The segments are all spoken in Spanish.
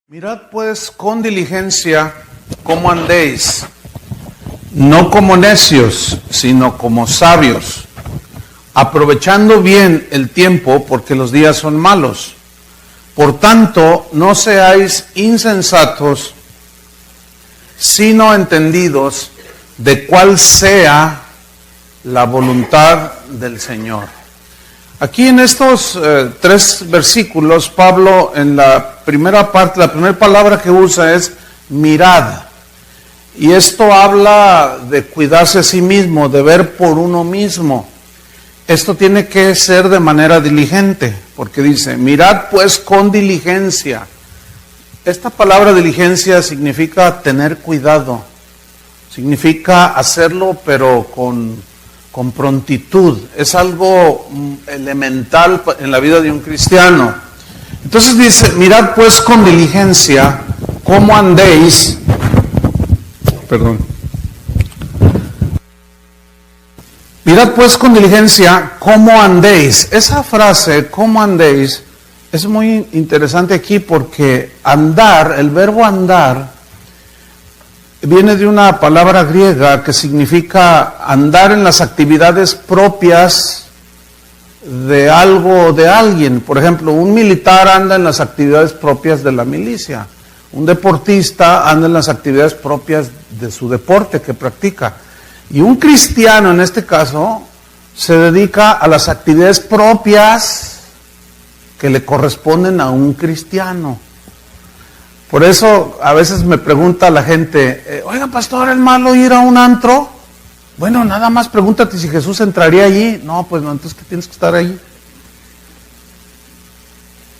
Mirad pues con diligencia cómo andéis, no como necios, sino como sabios, aprovechando bien el tiempo, porque los días son malos. Por tanto, no seáis insensatos, sino entendidos de cuál sea la voluntad del Señor. Aquí en estos tres versículos, Pablo en la primera parte, la primera palabra que usa es mirad. Y esto habla de cuidarse a sí mismo, de ver por uno mismo. Esto tiene que ser de manera diligente, porque dice, mirad pues con diligencia. Esta palabra diligencia significa tener cuidado, significa hacerlo pero con prontitud. Es algo elemental en la vida de un cristiano. Entonces dice, mirad pues con diligencia cómo andéis. Mirad pues con diligencia cómo andéis. Esa frase, cómo andéis, es muy interesante aquí porque andar, el verbo andar, viene de una palabra griega que significa andar en las actividades propias de algo o de alguien. Por ejemplo, un militar anda en las actividades propias de la milicia. Un deportista anda en las actividades propias de su deporte que practica. Y un cristiano, en este caso, se dedica a las actividades propias que le corresponden a un cristiano. Por eso a veces me pregunta la gente, oiga pastor, ¿es malo ir a un antro? Bueno, nada más pregúntate si Jesús entraría allí. No, pues no, entonces ¿qué tienes que estar allí?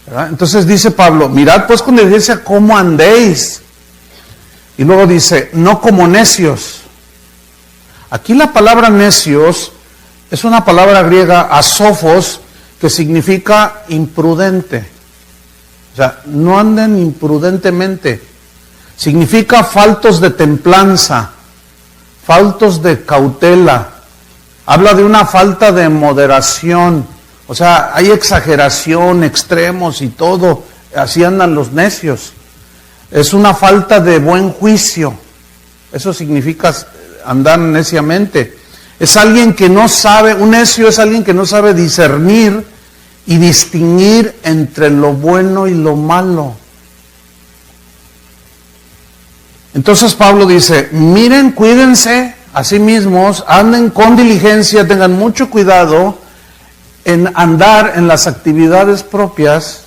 ¿Verdad? Entonces dice Pablo, mirad pues con diligencia cómo andéis. Y luego dice, no como necios. Aquí la palabra necios es una palabra griega, asofos, que significa imprudente. O sea, no anden imprudentemente. Significa faltos de templanza, faltos de cautela. Habla de una falta de moderación. O sea, hay exageración, extremos y todo. Así andan los necios. Es una falta de buen juicio. Eso significa andar neciamente. Es alguien que no sabe, un necio es alguien que no sabe discernir y distinguir entre lo bueno y lo malo. Entonces Pablo dice, miren, cuídense a sí mismos, anden con diligencia, tengan mucho cuidado en andar en las actividades propias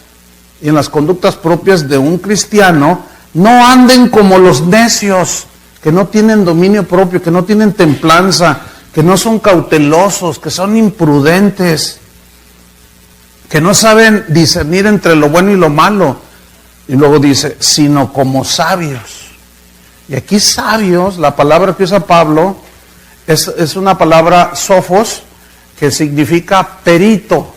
y en las conductas propias de un cristiano. No anden como los necios, que no tienen dominio propio, que no tienen templanza, que no son cautelosos, que son imprudentes, que no saben discernir entre lo bueno y lo malo. Y luego dice, sino como sabios. Y aquí sabios, la palabra que usa Pablo, es una palabra sofos, que significa perito.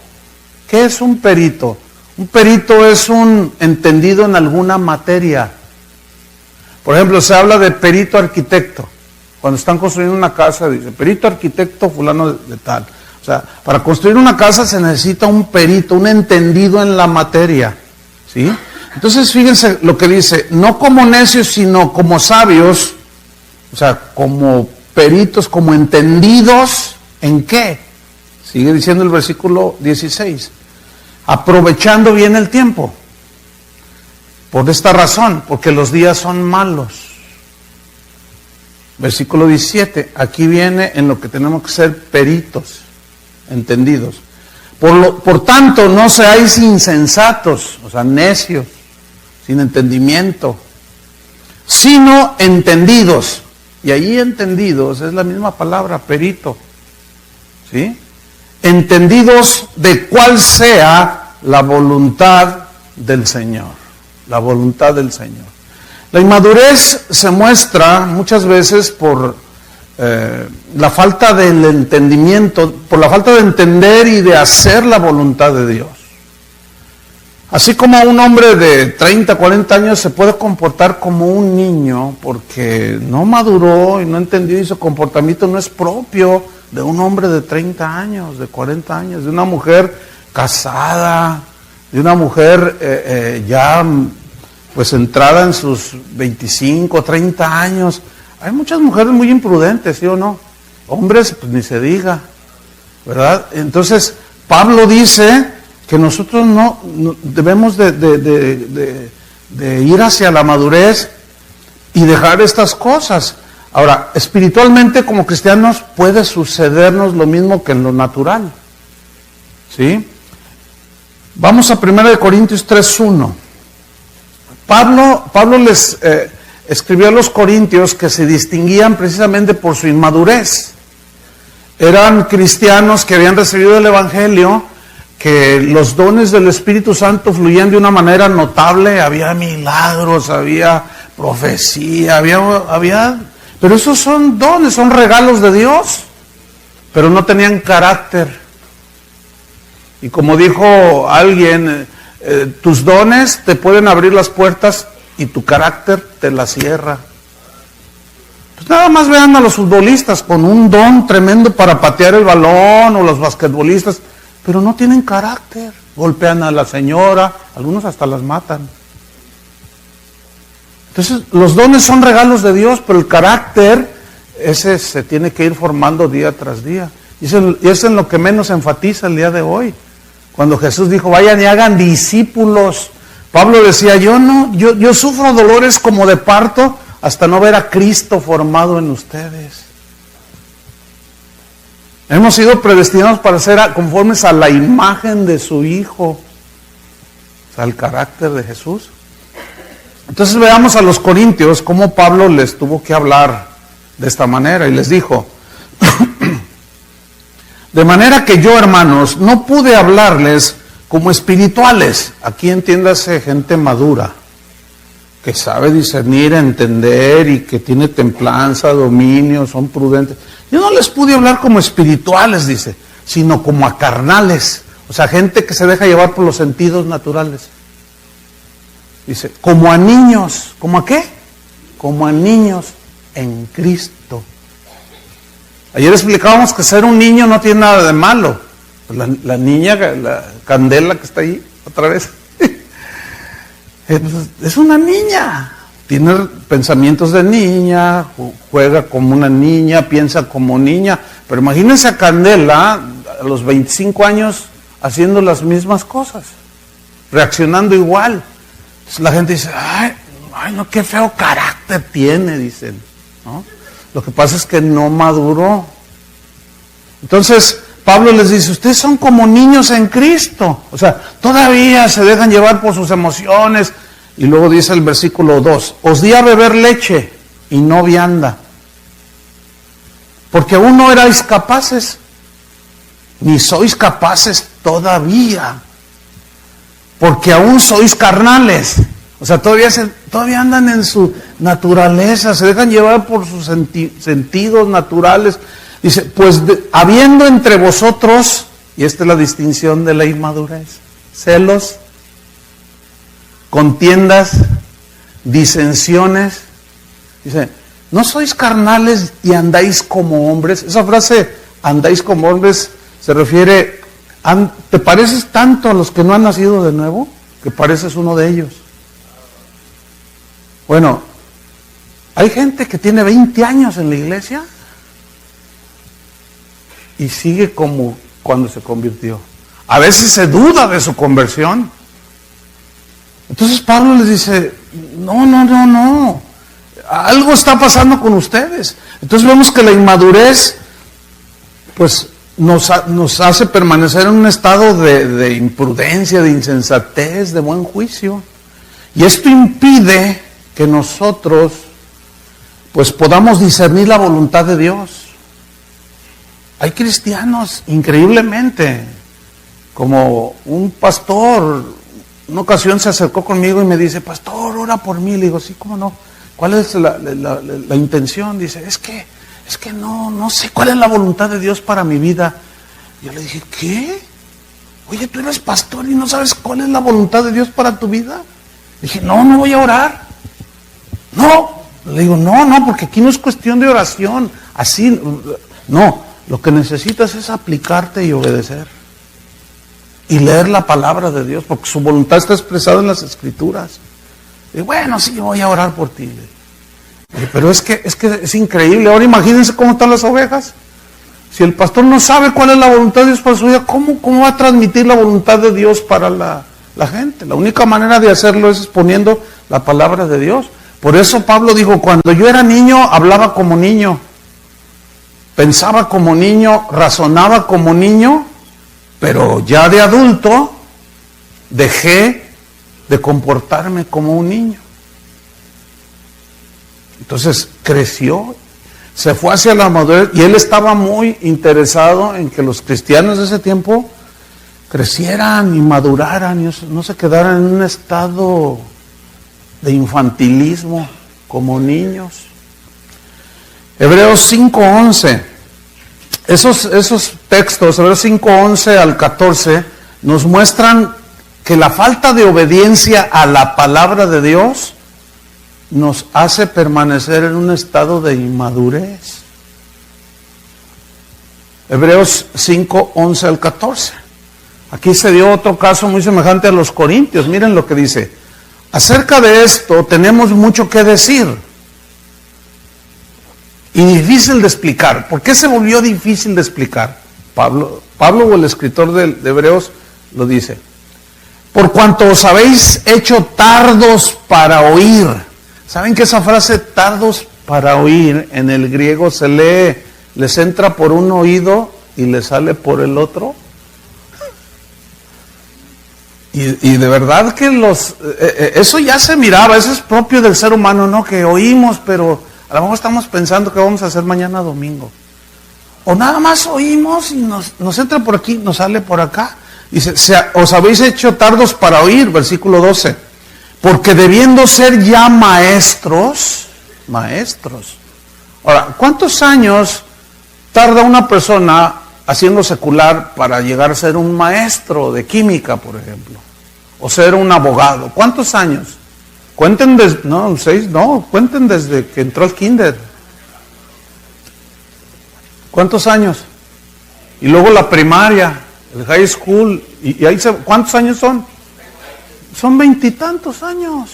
¿Qué es un perito? Un perito es un entendido en alguna materia. Por ejemplo, se habla de perito arquitecto. Cuando están construyendo una casa, dice, perito arquitecto fulano de tal. O sea, para construir una casa se necesita un perito, un entendido en la materia, ¿sí? Entonces, fíjense lo que dice, no como necios, sino como sabios, o sea, como peritos, como entendidos, ¿en qué? Sigue diciendo el versículo 16, aprovechando bien el tiempo, por esta razón, porque los días son malos. Versículo 17, aquí viene en lo que tenemos que ser peritos, entendidos. Por tanto, no seáis insensatos, o sea, necios, sin entendimiento, sino entendidos. Y ahí entendidos es la misma palabra, perito, ¿sí? Entendidos de cuál sea la voluntad del Señor, la voluntad del Señor. La inmadurez se muestra muchas veces por la falta del entendimiento, por la falta de entender y de hacer la voluntad de Dios. Así como un hombre de 30, 40 años se puede comportar como un niño porque no maduró y no entendió y su comportamiento no es propio de un hombre de 30 años, de 40 años, de una mujer casada, de una mujer ya pues entrada en sus 25, 30 años. Hay muchas mujeres muy imprudentes, ¿sí o no? Hombres, pues ni se diga, ¿verdad? Entonces, Pablo dice que nosotros no debemos de ir hacia la madurez y dejar estas cosas. Ahora, espiritualmente como cristianos puede sucedernos lo mismo que en lo natural, ¿sí? Vamos a 1 Corintios 3:1. Pablo les escribió a los corintios que se distinguían precisamente por su inmadurez. Eran cristianos que habían recibido el Evangelio, que los dones del Espíritu Santo fluían de una manera notable, había milagros, había profecía, había pero esos son dones, son regalos de Dios, pero no tenían carácter. Y como dijo alguien, tus dones te pueden abrir las puertas y tu carácter te las cierra. Pues nada más vean a los futbolistas con un don tremendo para patear el balón, o los basquetbolistas, pero no tienen carácter. Golpean a la señora, algunos hasta las matan. Entonces, los dones son regalos de Dios, pero el carácter, ese se tiene que ir formando día tras día. Y eso es en lo que menos enfatiza el día de hoy. Cuando Jesús dijo, vayan y hagan discípulos. Pablo decía, yo sufro dolores como de parto hasta no ver a Cristo formado en ustedes. Hemos sido predestinados para ser conformes a la imagen de su Hijo, o sea, al carácter de Jesús. Entonces veamos a los corintios cómo Pablo les tuvo que hablar de esta manera y les dijo, de manera que yo, hermanos, no pude hablarles como espirituales. Aquí entiéndase gente madura, que sabe discernir, entender y que tiene templanza, dominio, son prudentes. Yo no les pude hablar como espirituales, dice, sino como a carnales. O sea, gente que se deja llevar por los sentidos naturales. Dice, como a niños. ¿Como a qué? Como a niños en Cristo. Ayer explicábamos que ser un niño no tiene nada de malo. La niña, la Candela que está ahí, otra vez, es una niña. Tiene pensamientos de niña, juega como una niña, piensa como niña. Pero imagínense a Candela a los 25 años haciendo las mismas cosas, reaccionando igual. Entonces la gente dice, ay, no, qué feo carácter tiene, dicen, ¿no? Lo que pasa es que no maduró. Entonces, Pablo les dice, ustedes son como niños en Cristo. O sea, todavía se dejan llevar por sus emociones. Y luego dice el versículo 2, os di a beber leche y no vianda, porque aún no erais capaces, ni sois capaces todavía, porque aún sois carnales. O sea, todavía andan en su naturaleza, se dejan llevar por sus sentidos naturales. Dice, pues habiendo entre vosotros, y esta es la distinción de la inmadurez, celos, contiendas, disensiones. Dice, ¿no sois carnales y andáis como hombres? Esa frase, andáis como hombres, se refiere, ¿te pareces tanto a los que no han nacido de nuevo? Que pareces uno de ellos. Bueno, hay gente que tiene 20 años en la iglesia y sigue como cuando se convirtió. A veces se duda de su conversión. Entonces Pablo les dice, no, algo está pasando con ustedes. Entonces vemos que la inmadurez pues nos hace permanecer en un estado de imprudencia, de insensatez, de buen juicio. Y esto impide que nosotros pues podamos discernir la voluntad de Dios. Hay cristianos, increíblemente, como un pastor, una ocasión se acercó conmigo y me dice, pastor, ora por mí. Le digo, sí, ¿cómo no? ¿Cuál es la intención? Dice, es que no sé cuál es la voluntad de Dios para mi vida. Yo le dije, ¿qué? Oye, tú eres pastor y no sabes cuál es la voluntad de Dios para tu vida. Dije, no voy a orar. No, le digo, no, porque aquí no es cuestión de oración. Así, no, lo que necesitas es aplicarte y obedecer. Y leer la palabra de Dios, porque su voluntad está expresada en las Escrituras. Y bueno, sí, voy a orar por ti. Pero es que es increíble. Ahora imagínense cómo están las ovejas. Si el pastor no sabe cuál es la voluntad de Dios para su vida, ¿cómo va a transmitir la voluntad de Dios para la gente? La única manera de hacerlo es exponiendo la palabra de Dios. Por eso Pablo dijo, cuando yo era niño, hablaba como niño, pensaba como niño, razonaba como niño, pero ya de adulto dejé de comportarme como un niño. Entonces creció, se fue hacia la madurez, y él estaba muy interesado en que los cristianos de ese tiempo crecieran y maduraran, y no se quedaran en un estado de infantilismo como niños. Hebreos 5:11, esos textos, Hebreos 5:11 al 14, nos muestran que la falta de obediencia a la palabra de Dios nos hace permanecer en un estado de inmadurez. Hebreos 5:11 al 14. Aquí se dio otro caso muy semejante a los corintios. Miren lo que dice. Acerca de esto tenemos mucho que decir y difícil de explicar. ¿Por qué se volvió difícil de explicar? Pablo o el escritor de Hebreos lo dice. Por cuanto os habéis hecho tardos para oír. ¿Saben que esa frase tardos para oír en el griego se lee, les entra por un oído y les sale por el otro? Y de verdad que eso ya se miraba, eso es propio del ser humano, ¿no? Que oímos, pero a lo mejor estamos pensando que vamos a hacer mañana domingo. O nada más oímos y nos entra por aquí, nos sale por acá. Dice, os habéis hecho tardos para oír, versículo 12. Porque debiendo ser ya maestros. Ahora, ¿cuántos años tarda una persona haciendo secular para llegar a ser un maestro de química, por ejemplo? O ser un abogado. ¿Cuántos años? Cuenten cuenten desde que entró al kinder. ¿Cuántos años? Y luego la primaria, el high school, y ahí ¿cuántos años son? Son 20 y tantos años.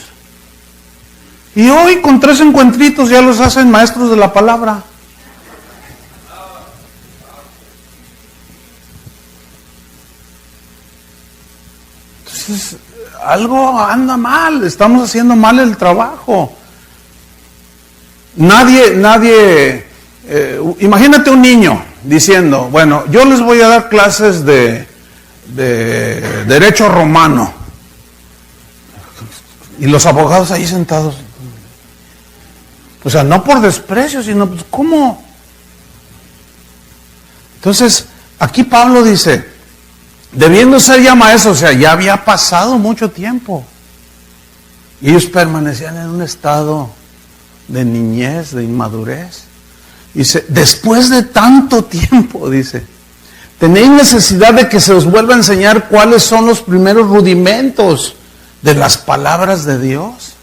Y hoy con 3 encuentritos ya los hacen maestros de la palabra. Entonces, algo anda mal, estamos haciendo mal el trabajo. Imagínate un niño diciendo, bueno, yo les voy a dar clases de derecho romano. Y los abogados ahí sentados. O sea, no por desprecio, sino, pues, ¿cómo? Entonces, aquí Pablo dice, debiendo ser ya maestros, o sea, ya había pasado mucho tiempo. Y ellos permanecían en un estado de niñez, de inmadurez. Dice, después de tanto tiempo, dice, tenéis necesidad de que se os vuelva a enseñar cuáles son los primeros rudimentos de las palabras de Dios.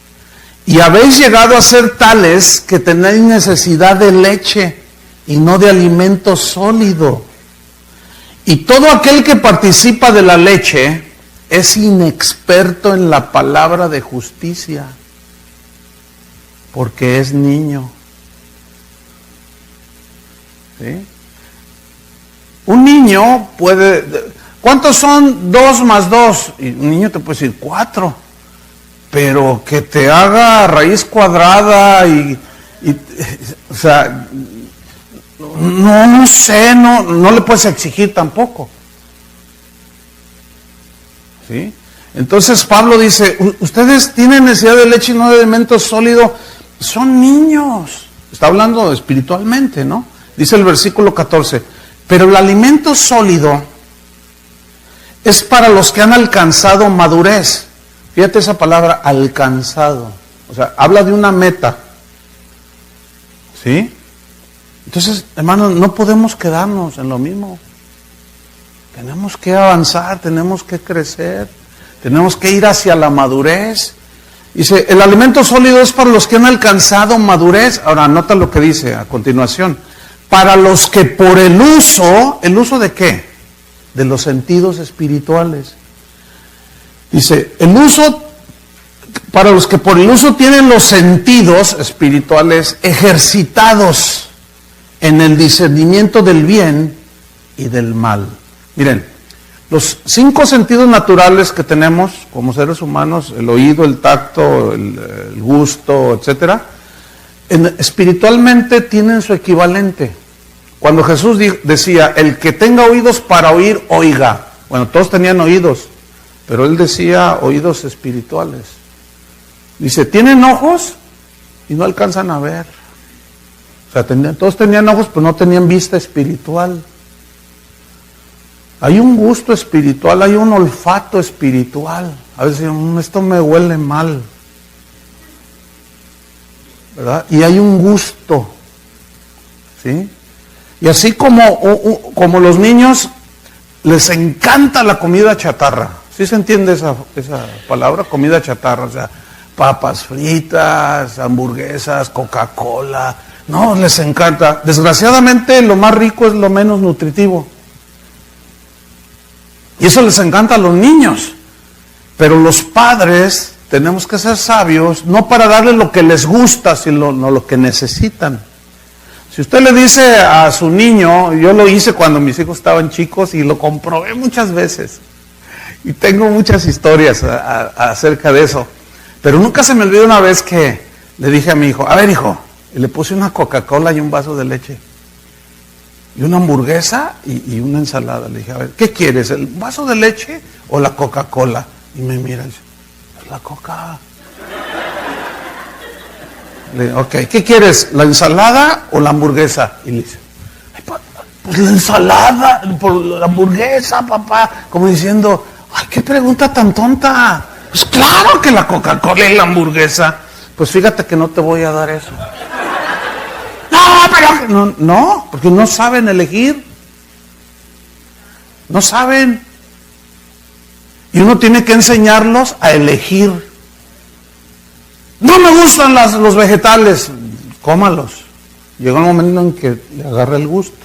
Y habéis llegado a ser tales que tenéis necesidad de leche y no de alimento sólido. Y todo aquel que participa de la leche es inexperto en la palabra de justicia, porque es niño. ¿Sí? Un niño puede... ¿Cuántos son 2 más 2? Y un niño te puede decir 4. Pero que te haga raíz cuadrada o sea, no sé, no le puedes exigir tampoco. ¿Sí? Entonces Pablo dice, ustedes tienen necesidad de leche y no de alimento sólido, son niños. Está hablando espiritualmente, ¿no? Dice el versículo 14, pero el alimento sólido es para los que han alcanzado madurez. Fíjate esa palabra, alcanzado. O sea, habla de una meta. ¿Sí? Entonces, hermanos, no podemos quedarnos en lo mismo. Tenemos que avanzar, tenemos que crecer, tenemos que ir hacia la madurez. Dice, el alimento sólido es para los que han alcanzado madurez. Ahora, nota lo que dice a continuación. Para los que por ¿el uso de qué? De los sentidos espirituales. Dice, el uso para los que por el uso tienen los sentidos espirituales ejercitados en el discernimiento del bien y del mal. Miren, los 5 sentidos naturales que tenemos como seres humanos, el oído, el tacto, el gusto, etcétera, espiritualmente tienen su equivalente. Cuando Jesús decía, el que tenga oídos para oír, oiga. Bueno, todos tenían oídos, pero él decía oídos espirituales. Dice, tienen ojos y no alcanzan a ver. O sea, todos tenían ojos, pero no tenían vista espiritual. Hay un gusto espiritual, hay un olfato espiritual. A veces esto me huele mal, ¿verdad? Y hay un gusto, ¿sí? Y así como los niños les encanta la comida chatarra. ¿Sí se entiende esa palabra? Comida chatarra, o sea, papas fritas, hamburguesas, Coca-Cola. No, les encanta. Desgraciadamente lo más rico es lo menos nutritivo. Y eso les encanta a los niños. Pero los padres tenemos que ser sabios, no para darles lo que les gusta, sino lo que necesitan. Si usted le dice a su niño, yo lo hice cuando mis hijos estaban chicos y lo comprobé muchas veces. Y tengo muchas historias acerca de eso. Pero nunca se me olvidó una vez que le dije a mi hijo, a ver hijo, y le puse una Coca-Cola y un vaso de leche. Y una hamburguesa y una ensalada. Le dije, a ver, ¿qué quieres? ¿El vaso de leche o la Coca-Cola? Y me mira y dice, la Coca. Le digo, ok, ¿qué quieres? ¿La ensalada o la hamburguesa? Y le dice, pues la ensalada, por la hamburguesa, papá. Como diciendo, ay, qué pregunta tan tonta. Pues claro que la Coca-Cola y la hamburguesa. Pues fíjate que no te voy a dar eso. No, porque no saben elegir. No saben. Y uno tiene que enseñarlos a elegir. No me gustan los vegetales. Cómalos. Llega un momento en que le agarra el gusto.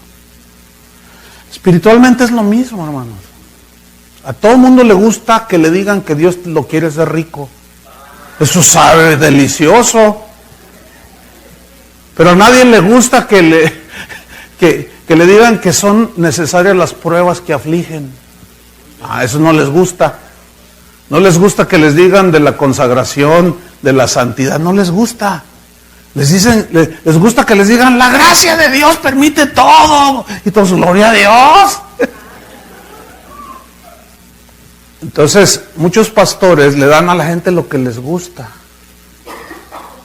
Espiritualmente es lo mismo, hermanos. A todo el mundo le gusta que le digan que Dios lo quiere hacer rico. Eso sabe delicioso. Pero a nadie le gusta que le digan que son necesarias las pruebas que afligen. Eso no les gusta. No les gusta que les digan de la consagración, de la santidad. No les gusta. Les gusta que les digan, la gracia de Dios permite todo. Y todos, gloria a Dios. Entonces, muchos pastores le dan a la gente lo que les gusta.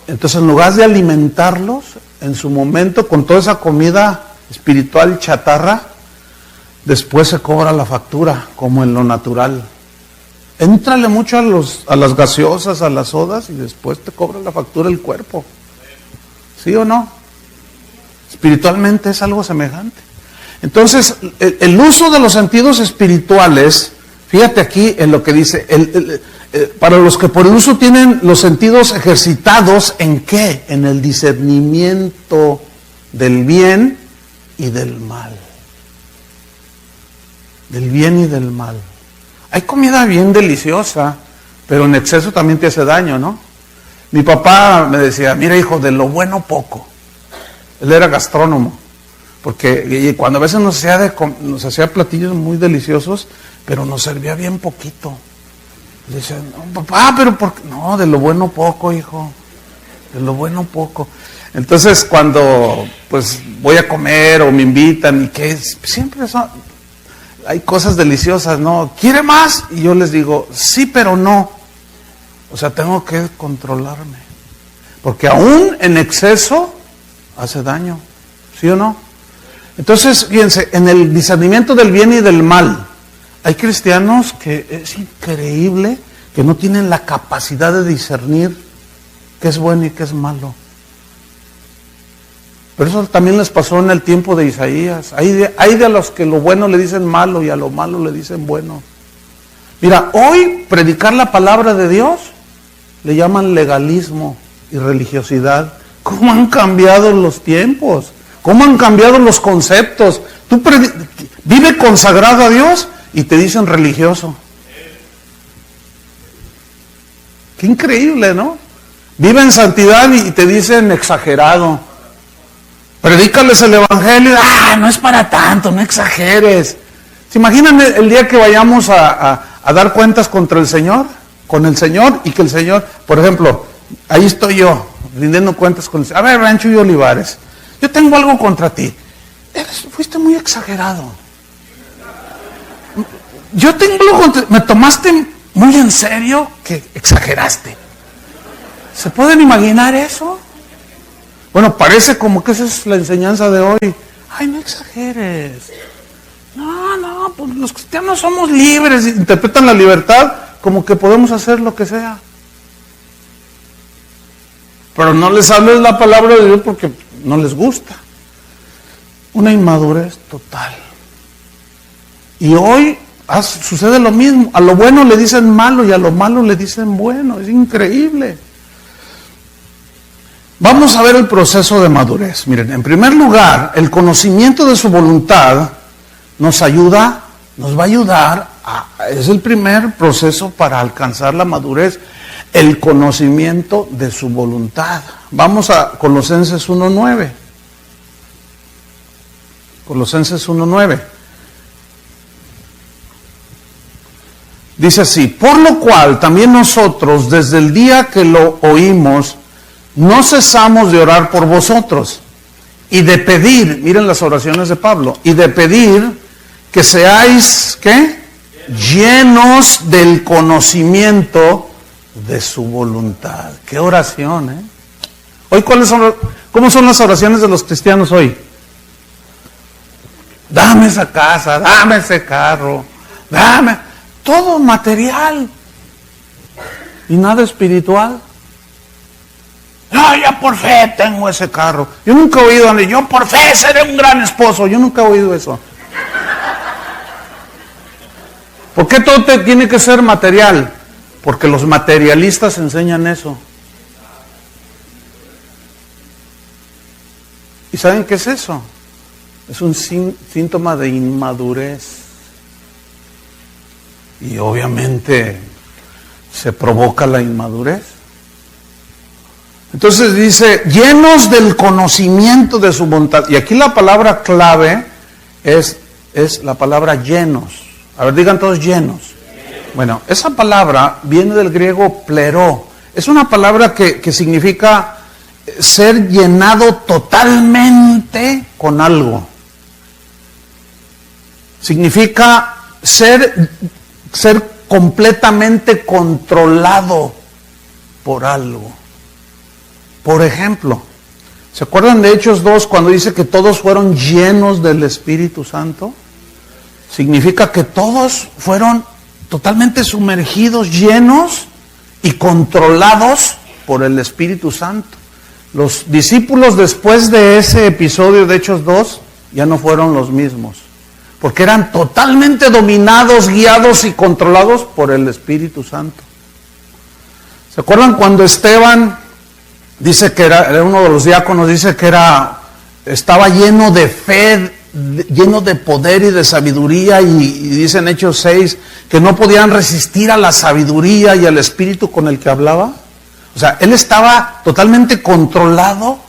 Entonces, en lugar de alimentarlos en su momento con toda esa comida espiritual chatarra, después se cobra la factura, como en lo natural. Éntrale mucho a las gaseosas, a las sodas, y después te cobra la factura el cuerpo. ¿Sí o no? Espiritualmente es algo semejante. Entonces, el uso de los sentidos espirituales, fíjate aquí en lo que dice, para los que por el uso tienen los sentidos ejercitados, ¿en qué? En el discernimiento del bien y del mal. Del bien y del mal. Hay comida bien deliciosa, pero en exceso también te hace daño, ¿no? Mi papá me decía, mira hijo, de lo bueno poco. Él era gastrónomo, porque cuando a veces nos hacía platillos muy deliciosos, pero nos servía bien poquito. Le decía, no, papá, pero ¿por qué? No, de lo bueno poco, hijo, de lo bueno poco. Entonces cuando pues voy a comer o me invitan y que siempre hay cosas deliciosas, ¿no? ¿Quiere más? Y yo les digo, sí, pero no. O sea, tengo que controlarme. Porque aún en exceso hace daño. ¿Sí o no? Entonces, fíjense, en el discernimiento del bien y del mal, hay cristianos que es increíble que no tienen la capacidad de discernir qué es bueno y qué es malo. Pero eso también les pasó en el tiempo de Isaías. Hay de los que lo bueno le dicen malo y a lo malo le dicen bueno. Mira, hoy predicar la palabra de Dios le llaman legalismo y religiosidad. ¿Cómo han cambiado los tiempos? ¿Cómo han cambiado los conceptos? Tú vive consagrado a Dios y te dicen religioso. Qué increíble, ¿no? Vive en santidad y te dicen exagerado. Predícales el evangelio, no es para tanto, no exageres. ¿Se imaginan el día que vayamos a dar cuentas contra el Señor? Con el Señor, y que el Señor, por ejemplo, ahí estoy yo, rindiendo cuentas con el Señor. A ver, Rancho y Olivares, yo tengo algo contra ti. Fuiste muy exagerado. Yo tengo algo contra ti. Me tomaste muy en serio que exageraste. ¿Se pueden imaginar eso? Bueno, parece como que esa es la enseñanza de hoy. Ay, no exageres. No, pues los cristianos somos libres. Interpretan la libertad como que podemos hacer lo que sea. Pero no les hables la palabra de Dios porque no les gusta. Una inmadurez total. Y hoy sucede lo mismo. A lo bueno le dicen malo y a lo malo le dicen bueno. Es increíble. Vamos a ver el proceso de madurez. Miren, en primer lugar, el conocimiento de su voluntad nos va a ayudar, es el primer proceso para alcanzar la madurez, el conocimiento de su voluntad. Vamos a Colosenses 1:9. Colosenses 1:9. Dice así: por lo cual también nosotros, desde el día que lo oímos, no cesamos de orar por vosotros y de pedir, miren las oraciones de Pablo, y de pedir que seáis, ¿qué? Llenos del conocimiento de su voluntad. ¡Qué oración, eh! Hoy, ¿cómo son las oraciones de los cristianos hoy? Dame esa casa, dame ese carro, dame todo material y nada espiritual. No, yo por fe tengo ese carro. Yo nunca he oído, yo por fe seré un gran esposo. Yo nunca he oído eso. ¿Por qué todo tiene que ser material? Porque los materialistas enseñan eso. ¿Y saben qué es eso? Es un síntoma de inmadurez. Y obviamente se provoca la inmadurez. Entonces dice, llenos del conocimiento de su voluntad. Y aquí la palabra clave es la palabra llenos. A ver, digan todos llenos. Bueno, esa palabra viene del griego pleró. Es una palabra que significa ser llenado totalmente con algo. Significa ser completamente controlado por algo. Por ejemplo, ¿se acuerdan de Hechos 2 cuando dice que todos fueron llenos del Espíritu Santo? Significa que todos fueron totalmente sumergidos, llenos y controlados por el Espíritu Santo. Los discípulos después de ese episodio de Hechos 2 ya no fueron los mismos, porque eran totalmente dominados, guiados y controlados por el Espíritu Santo. ¿Se acuerdan cuando Esteban dice que era uno de los diáconos, dice que estaba lleno de fe, lleno de poder y de sabiduría, y dice en Hechos 6 que no podían resistir a la sabiduría y al espíritu con el que hablaba? O sea, él estaba totalmente controlado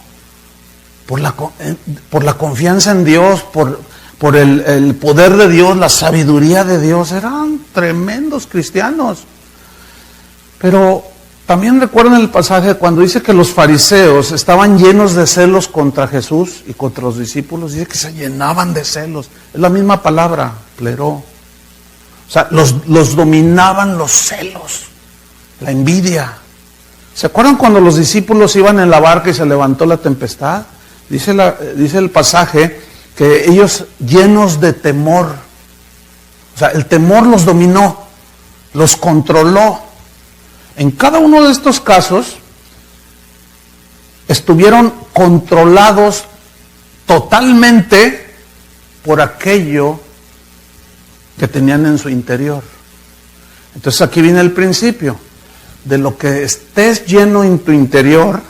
por la confianza en Dios, por el poder de Dios, la sabiduría de Dios. Eran tremendos cristianos. Pero también recuerdan el pasaje cuando dice que los fariseos estaban llenos de celos contra Jesús y contra los discípulos. Dice que se llenaban de celos. Es la misma palabra, pleró. O sea, los dominaban los celos, la envidia. ¿Se acuerdan cuando los discípulos iban en la barca y se levantó la tempestad? Dice el pasaje que ellos llenos de temor. O sea, el temor los dominó, los controló. En cada uno de estos casos estuvieron controlados totalmente por aquello que tenían en su interior. Entonces aquí viene el principio. De lo que estés lleno en tu interior,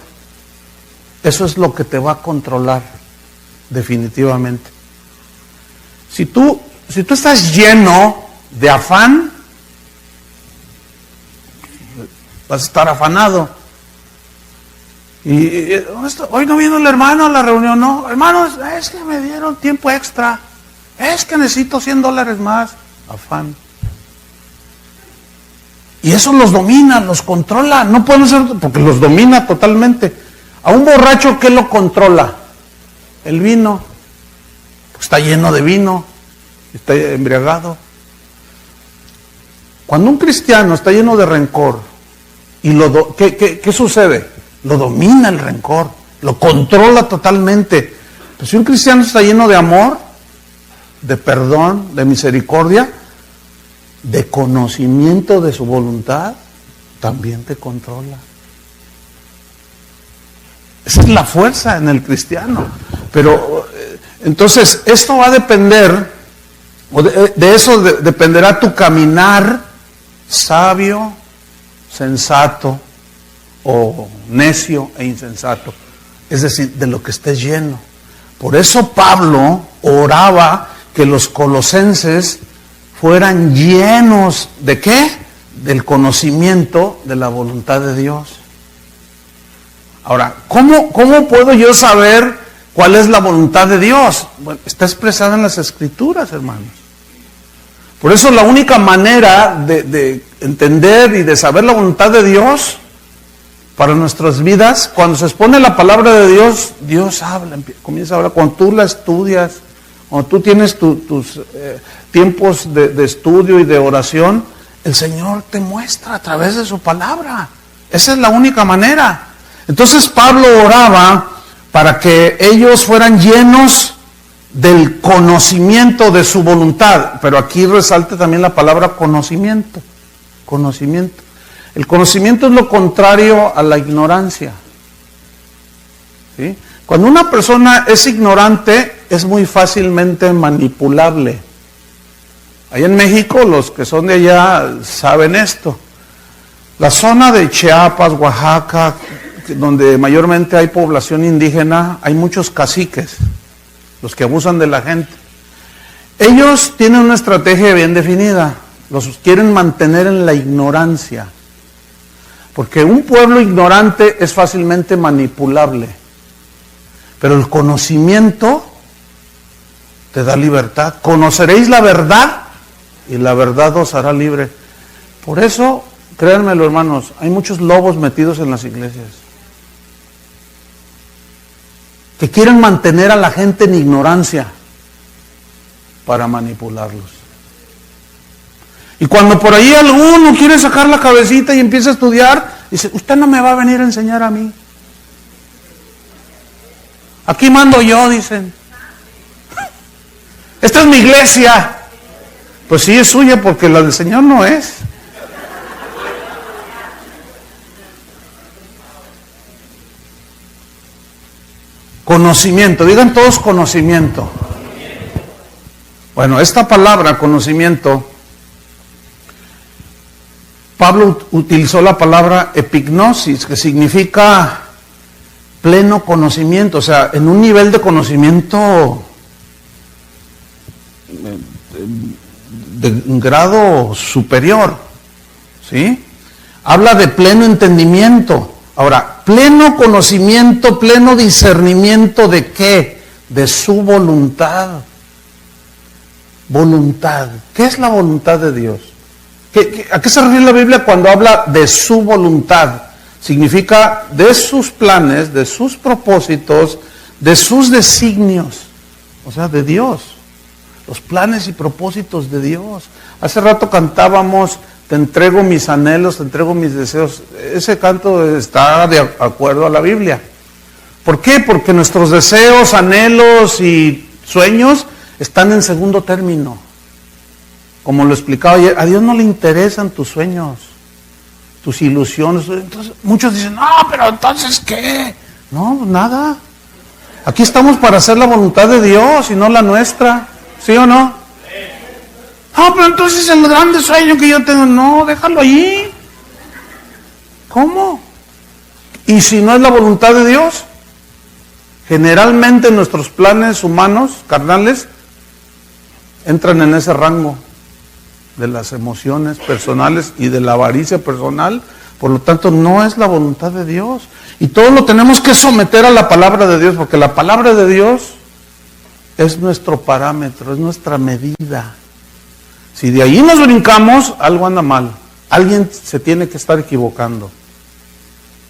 eso es lo que te va a controlar definitivamente. Si tú estás lleno de afán, vas a estar afanado. Y hoy no vino el hermano a la reunión, no, hermanos, es que me dieron tiempo extra, es que necesito $100 más, afán. Y eso los domina, los controla, no pueden ser, porque los domina totalmente. A un borracho, ¿qué lo controla? El vino, está lleno de vino, está embriagado. Cuando un cristiano está lleno de rencor, y ¿qué sucede? Lo domina el rencor, lo controla totalmente. Pero si un cristiano está lleno de amor, de perdón, de misericordia, de conocimiento de su voluntad, también te controla. Esa es la fuerza en el cristiano. Pero entonces esto va a depender, o de eso dependerá tu caminar sabio, sensato, o necio e insensato, es decir, de lo que estés lleno. Por eso Pablo oraba que los colosenses fueran llenos ¿de qué? Del conocimiento de la voluntad de Dios. Ahora, ¿cómo puedo yo saber cuál es la voluntad de Dios? Bueno, está expresada en las Escrituras, hermanos. Por eso la única manera de entender y de saber la voluntad de Dios para nuestras vidas, cuando se expone la palabra de Dios, Dios habla, comienza a hablar. Cuando tú la estudias, cuando tú tienes tus tiempos de estudio y de oración, el Señor te muestra a través de su palabra. Esa es la única manera. Entonces Pablo oraba para que ellos fueran llenos del conocimiento de su voluntad. Pero aquí resalta también la palabra conocimiento. Conocimiento. El conocimiento es lo contrario a la ignorancia. ¿Sí? Cuando una persona es ignorante, es muy fácilmente manipulable. Allá en México, los que son de allá saben esto. La zona de Chiapas, Oaxaca, donde mayormente hay población indígena, hay muchos caciques, los que abusan de la gente. Ellos tienen una estrategia bien definida, los quieren mantener en la ignorancia. Porque un pueblo ignorante es fácilmente manipulable. Pero el conocimiento te da libertad. Conoceréis la verdad y la verdad os hará libre. Por eso, créanmelo, hermanos, hay muchos lobos metidos en las iglesias que quieren mantener a la gente en ignorancia para manipularlos. Y cuando por ahí alguno quiere sacar la cabecita y empieza a estudiar, dice, usted no me va a venir a enseñar a mí. Aquí mando yo, dicen. Esta es mi iglesia. Pues sí es suya porque la del Señor no es. Conocimiento, digan todos conocimiento. Bueno, esta palabra conocimiento, Pablo utilizó la palabra epignosis, que significa pleno conocimiento, o sea, en un nivel de conocimiento de un grado superior, ¿sí? Habla de pleno entendimiento. Ahora, pleno conocimiento, pleno discernimiento ¿de qué? De su voluntad. Voluntad. ¿Qué es la voluntad de Dios? ¿A qué se refiere la Biblia cuando habla de su voluntad? Significa de sus planes, de sus propósitos, de sus designios, o sea, de Dios. Los planes y propósitos de Dios. Hace rato cantábamos, te entrego mis anhelos, te entrego mis deseos. Ese canto está de acuerdo a la Biblia. ¿Por qué? Porque nuestros deseos, anhelos y sueños están en segundo término. Como lo explicaba ayer, a Dios no le interesan tus sueños, tus ilusiones. Entonces, muchos dicen, no, pero entonces ¿qué? No, nada. Aquí estamos para hacer la voluntad de Dios y no la nuestra. ¿Sí o no? Ah, pero entonces el grande sueño que yo tengo, no, déjalo allí. ¿Cómo? ¿Y si no es la voluntad de Dios? Generalmente nuestros planes humanos, carnales, entran en ese rango de las emociones personales y de la avaricia personal, Por lo tanto, no es la voluntad de Dios. Y todo lo tenemos que someter a la palabra de Dios, porque la palabra de Dios es nuestro parámetro, es nuestra medida. Si de ahí nos brincamos, algo anda mal. Alguien se tiene que estar equivocando.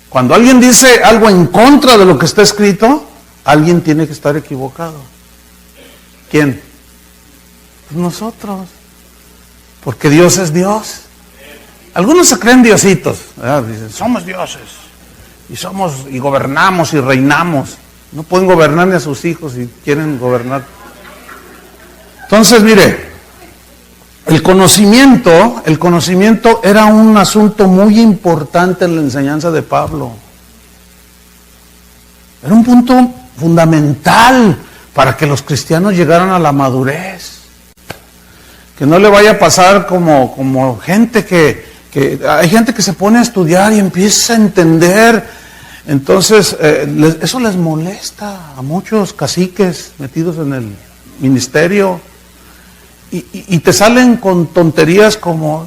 Cuando alguien dice algo en contra de lo que está escrito, alguien tiene que estar equivocado. ¿Quién? Pues nosotros. Porque Dios es Dios. Algunos se creen diositos, ¿verdad? Dicen, somos dioses. Y gobernamos y reinamos. No pueden gobernar ni a sus hijos y quieren gobernar. Entonces, mire, el conocimiento era un asunto muy importante en la enseñanza de Pablo. Era un punto fundamental para que los cristianos llegaran a la madurez. Que no le vaya a pasar como gente que hay gente que se pone a estudiar y empieza a entender. Entonces, eso les molesta a muchos caciques metidos en el ministerio. Y te salen con tonterías como,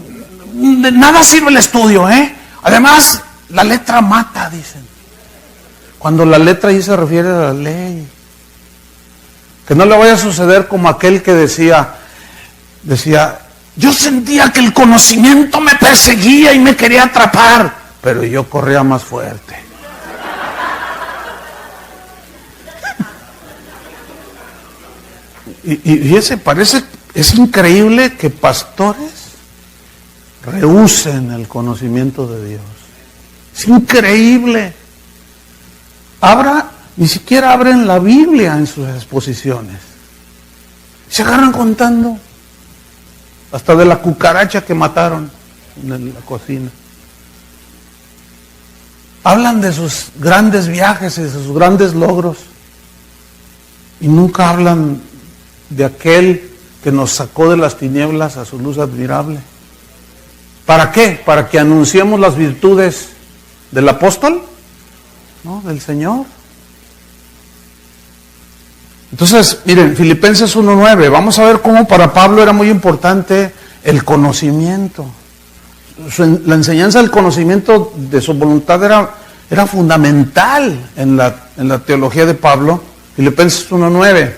de nada sirve el estudio, ¿eh? Además, la letra mata, dicen. Cuando la letra ahí se refiere a la ley. Que no le vaya a suceder como aquel que decía, yo sentía que el conocimiento me perseguía y me quería atrapar, pero yo corría más fuerte. Y ese es increíble que pastores rehúsen el conocimiento de Dios. Es increíble. Ni siquiera abren la Biblia en sus exposiciones. Se agarran contando. Hasta de la cucaracha que mataron en la cocina. Hablan de sus grandes viajes y de sus grandes logros. Y nunca hablan de aquel que nos sacó de las tinieblas a su luz admirable. ¿Para qué? ¿Para que anunciemos las virtudes del apóstol? No, del Señor. Entonces, miren, Filipenses 1:9, vamos a ver cómo para Pablo era muy importante el conocimiento. La enseñanza del conocimiento de su voluntad era fundamental en la teología de Pablo. Filipenses 1:9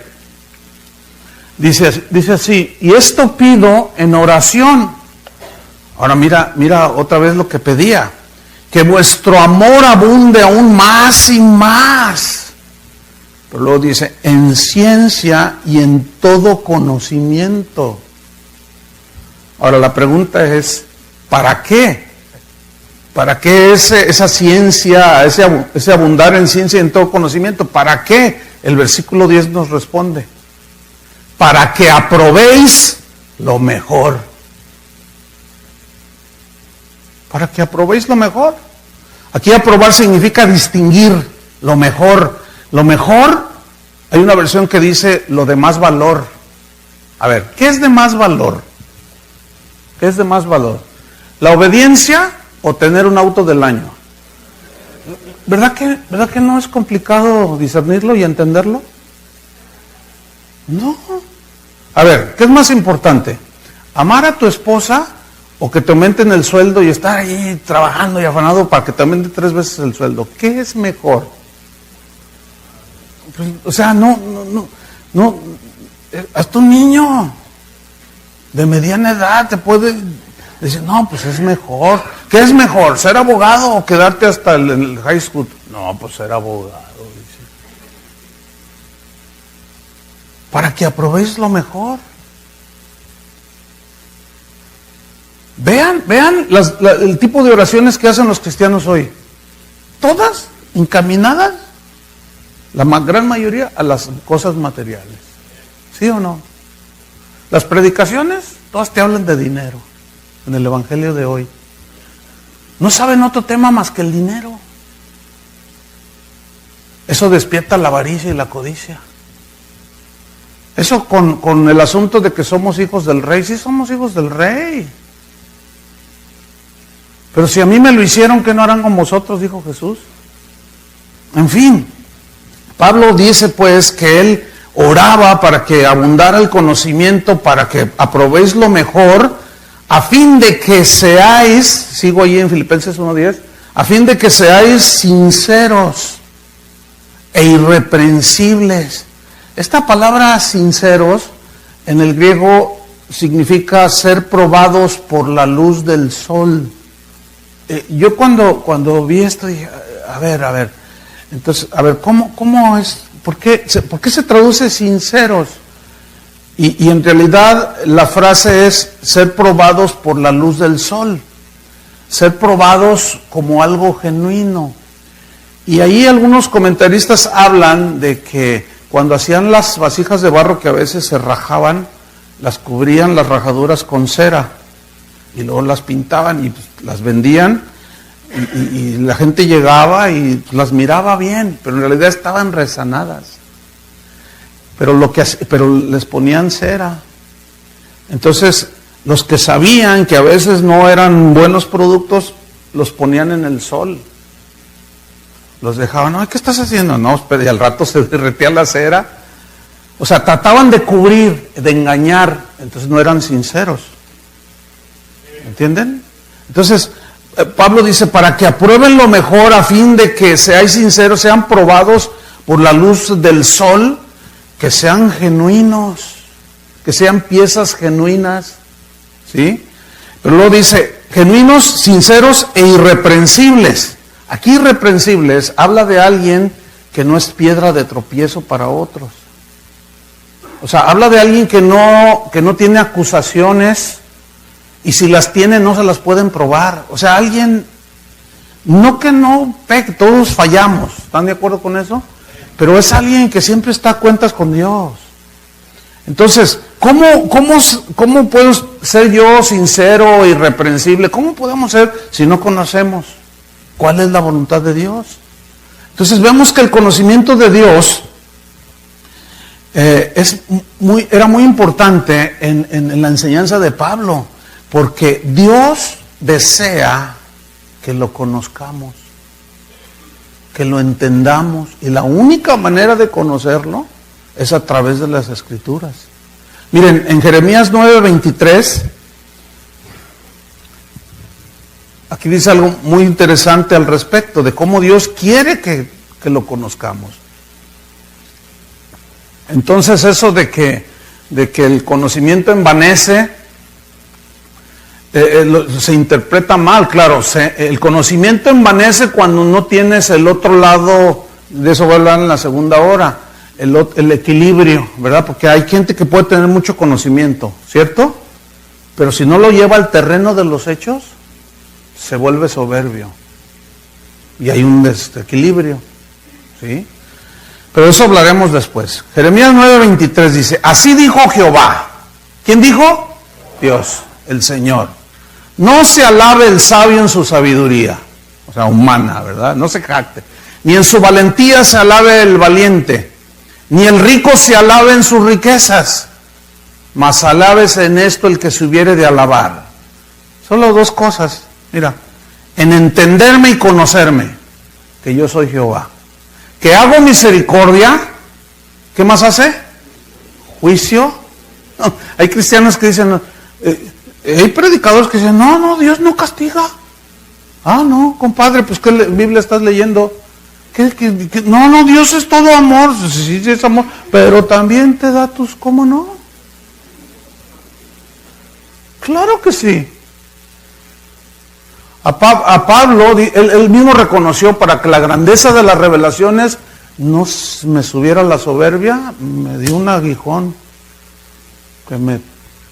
dice así, y esto pido en oración. Ahora mira otra vez lo que pedía, que vuestro amor abunde aún más y más. Pero luego dice, en ciencia y en todo conocimiento. Ahora la pregunta es, ¿para qué? ¿Para qué esa ciencia, ese abundar en ciencia y en todo conocimiento? ¿Para qué? El versículo 10 nos responde. Para que aprobéis lo mejor. Para que aprobéis lo mejor. Aquí aprobar significa distinguir lo mejor. Lo mejor, hay una versión que dice lo de más valor. A ver, ¿qué es de más valor? ¿Qué es de más valor? ¿La obediencia o tener un auto del año? ¿Verdad que no es complicado discernirlo y entenderlo? No. A ver, ¿qué es más importante? ¿Amar a tu esposa o que te aumenten el sueldo y estar ahí trabajando y afanado para que te aumenten 3 veces el sueldo? ¿Qué es mejor? Pues, o sea, no, hasta un niño de mediana edad te puede decir, no, pues es mejor. ¿Qué es mejor? ¿Ser abogado o quedarte hasta el high school? No, pues ser abogado, dice. Para que aprobéis lo mejor. Vean el tipo de oraciones que hacen los cristianos hoy. Todas encaminadas, la gran mayoría, a las cosas materiales. ¿Sí o no? Las predicaciones, todas te hablan de dinero. En el evangelio de hoy. No saben otro tema más que el dinero. Eso despierta la avaricia y la codicia. Eso con el asunto de que somos hijos del rey. Sí somos hijos del rey. Pero si a mí me lo hicieron, ¿qué no harán con vosotros? Dijo Jesús. En fin, Pablo dice pues que él oraba para que abundara el conocimiento, para que aprobéis lo mejor, a fin de que seáis, sigo ahí en Filipenses 1:10, a fin de que seáis sinceros e irreprensibles. Esta palabra sinceros en el griego significa ser probados por la luz del sol. Yo cuando vi esto dije, a ver, entonces, ¿cómo es? ¿Por qué se traduce sinceros? Y en realidad la frase es ser probados por la luz del sol, ser probados como algo genuino. Y ahí algunos comentaristas hablan de que cuando hacían las vasijas de barro que a veces se rajaban, las cubrían las rajaduras con cera y luego las pintaban y pues, las vendían y la gente llegaba y pues, las miraba bien, pero en realidad estaban resanadas. Pero les ponían cera. Entonces, los que sabían que a veces no eran buenos productos, los ponían en el sol. Los dejaban, ¿qué estás haciendo? No, espera, y al rato se derretía la cera. O sea, trataban de cubrir, de engañar, entonces no eran sinceros. ¿Entienden? Entonces, Pablo dice, para que aprueben lo mejor, a fin de que seáis sinceros, sean probados por la luz del sol, que sean genuinos, que sean piezas genuinas, ¿sí? Pero luego dice, genuinos, sinceros e irreprensibles. Aquí irreprensibles habla de alguien que no es piedra de tropiezo para otros. O sea, habla de alguien que no tiene acusaciones y si las tiene no se las pueden probar. O sea, alguien, no que no peque, todos fallamos, ¿están de acuerdo con eso? Pero es alguien que siempre está a cuentas con Dios. Entonces, ¿cómo puedo ser yo sincero e irreprensible? ¿Cómo podemos ser si no conocemos cuál es la voluntad de Dios? Entonces vemos que el conocimiento de Dios era muy importante en la enseñanza de Pablo, porque Dios desea que lo conozcamos, que lo entendamos, y la única manera de conocerlo es a través de las Escrituras. Miren, en Jeremías 9:23, aquí dice algo muy interesante al respecto de cómo Dios quiere que lo conozcamos. Entonces eso de que el conocimiento envanece, se interpreta mal, claro. El conocimiento envanece cuando no tienes el otro lado, de eso voy a hablar en la segunda hora, el equilibrio, ¿verdad? Porque hay gente que puede tener mucho conocimiento, ¿cierto? Pero si no lo lleva al terreno de los hechos, se vuelve soberbio. Y hay un desequilibrio, ¿sí? Pero eso hablaremos después. Jeremías 9:23 dice, así dijo Jehová. ¿Quién dijo? Dios, el Señor. No se alabe el sabio en su sabiduría, o sea, humana, ¿verdad? No se jacte. Ni en su valentía se alabe el valiente, ni el rico se alabe en sus riquezas, mas alábese en esto el que se hubiere de alabar. Solo dos cosas, mira, en entenderme y conocerme, que yo soy Jehová, que hago misericordia, ¿qué más hace? Juicio. No, hay cristianos que dicen, hay predicadores que dicen, no, Dios no castiga. Ah, no, compadre, pues ¿qué Biblia estás leyendo? No, Dios es todo amor, sí es amor, pero también te da tus, ¿cómo no? Claro que sí. A Pablo, él mismo reconoció, para que la grandeza de las revelaciones no me subiera la soberbia, me dio un aguijón, que me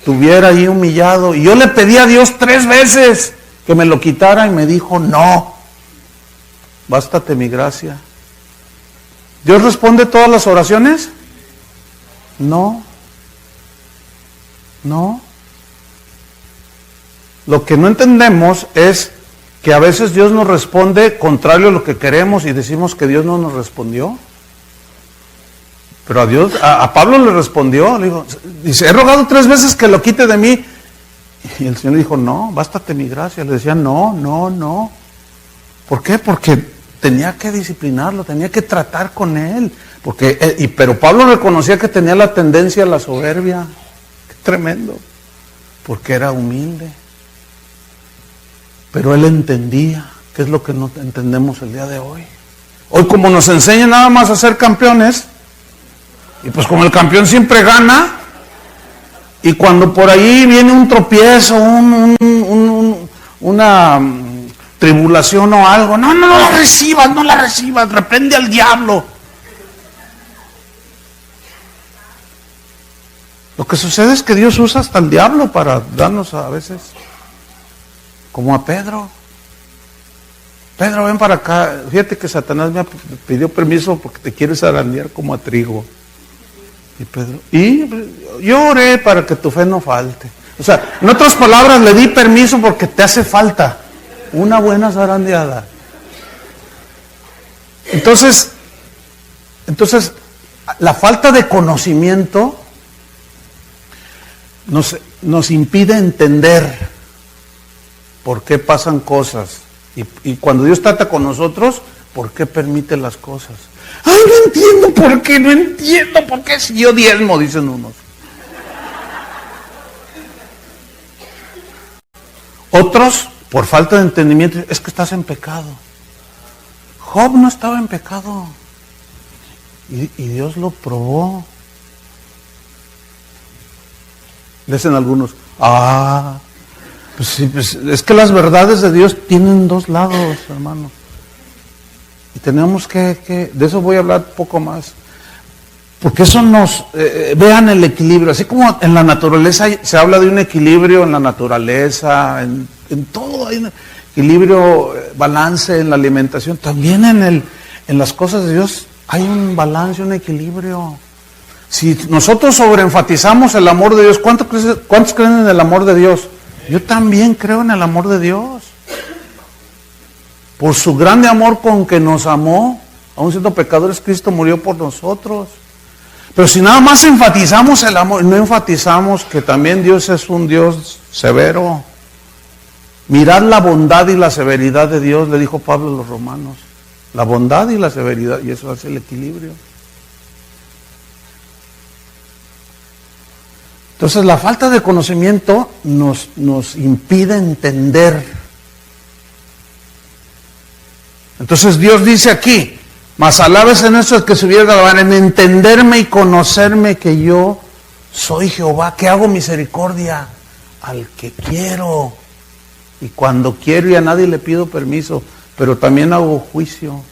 tuviera ahí humillado. Y yo le pedí a Dios 3 veces que me lo quitara y me dijo, no, bástate mi gracia. ¿Dios responde todas las oraciones? No. Lo que no entendemos es que a veces Dios nos responde contrario a lo que queremos y decimos que Dios no nos respondió. Pero a Pablo le respondió, le dijo, dice, he rogado 3 veces que lo quite de mí. Y el Señor le dijo, no, bástate mi gracia. Le decía, no. ¿Por qué? Porque tenía que disciplinarlo, tenía que tratar con él. Pero Pablo reconocía que tenía la tendencia a la soberbia. Qué tremendo. Porque era humilde. Pero él entendía, que es lo que no entendemos el día de hoy. Hoy como nos enseñan nada más a ser campeones, y pues como el campeón siempre gana, y cuando por ahí viene un tropiezo, una tribulación o algo, no la recibas, reprende al diablo. Lo que sucede es que Dios usa hasta el diablo para darnos a veces, como a Pedro. Pedro, ven para acá. Fíjate que Satanás me pidió permiso porque te quiere zarandear como a trigo. Y Pedro, y yo oré para que tu fe no falte. O sea, en otras palabras, le di permiso porque te hace falta una buena zarandeada. Entonces, la falta de conocimiento nos impide entender por qué pasan cosas. Y cuando Dios trata con nosotros, ¿por qué permite las cosas? ¡Ay, no entiendo por qué si yo diezmo!, dicen unos. Otros, por falta de entendimiento, es que estás en pecado. Job no estaba en pecado. Y Dios lo probó. Dicen algunos, pues sí, pues es que las verdades de Dios tienen dos lados, hermano. Y tenemos que de eso voy a hablar poco más. Porque eso vean el equilibrio. Así como en la naturaleza se habla de un equilibrio en la naturaleza, en todo hay un equilibrio, balance en la alimentación. También en las cosas de Dios hay un balance, un equilibrio. Si nosotros sobreenfatizamos el amor de Dios, ¿cuántos creen en el amor de Dios? Yo también creo en el amor de Dios. Por su grande amor con que nos amó, aun siendo pecadores, Cristo murió por nosotros. Pero si nada más enfatizamos el amor, no enfatizamos que también Dios es un Dios severo. Mirad la bondad y la severidad de Dios, le dijo Pablo a los romanos. La bondad y la severidad, y eso hace el equilibrio. Entonces la falta de conocimiento nos impide entender. Entonces Dios dice aquí, mas alabes en esto el que se hubiera de alabar, en entenderme y conocerme que yo soy Jehová, que hago misericordia al que quiero. Y cuando quiero y a nadie le pido permiso, pero también hago juicio.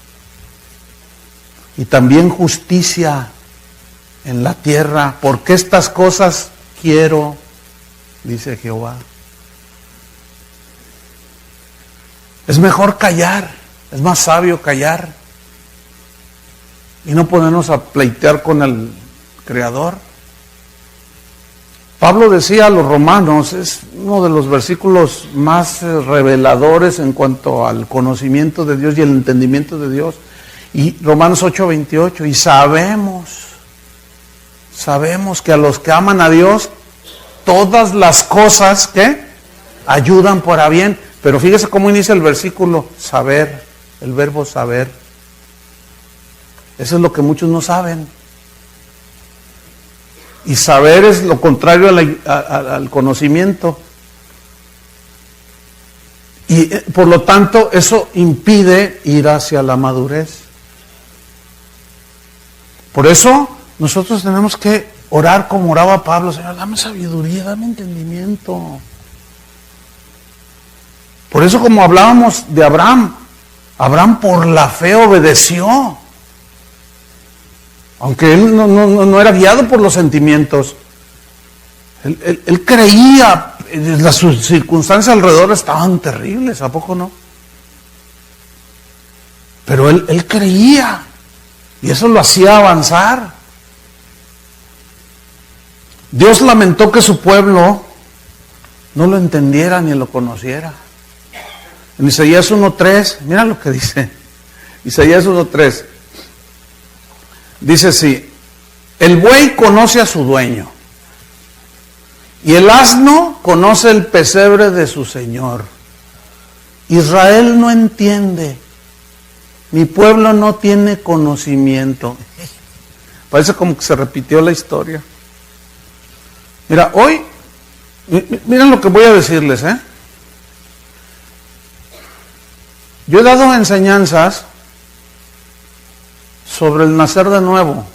Y también justicia en la tierra, porque estas cosas quiero, dice Jehová. Es mejor callar, es más sabio callar y no ponernos a pleitear con el Creador. Pablo decía a los romanos, es uno de los versículos más reveladores en cuanto al conocimiento de Dios y el entendimiento de Dios. Y Romanos 8:28, y sabemos que a los que aman a Dios, todas las cosas que ayudan para bien. Pero fíjese cómo inicia el versículo, saber, el verbo saber. Eso es lo que muchos no saben. Y saber es lo contrario al conocimiento. Y por lo tanto eso impide ir hacia la madurez. Por eso nosotros tenemos que orar como oraba Pablo: Señor, dame sabiduría, dame entendimiento. Por eso, como hablábamos de Abraham por la fe obedeció. Aunque él no era guiado por los sentimientos. Él creía, las circunstancias alrededor estaban terribles, ¿a poco no? Pero él creía, y eso lo hacía avanzar. Dios lamentó que su pueblo no lo entendiera ni lo conociera. En Isaías 1:3, mira lo que dice. Isaías 1:3. Dice así: el buey conoce a su dueño, y el asno conoce el pesebre de su señor. Israel no entiende, mi pueblo no tiene conocimiento. Parece como que se repitió la historia. Mira, hoy, miren lo que voy a decirles, Yo he dado enseñanzas sobre el nacer de nuevo.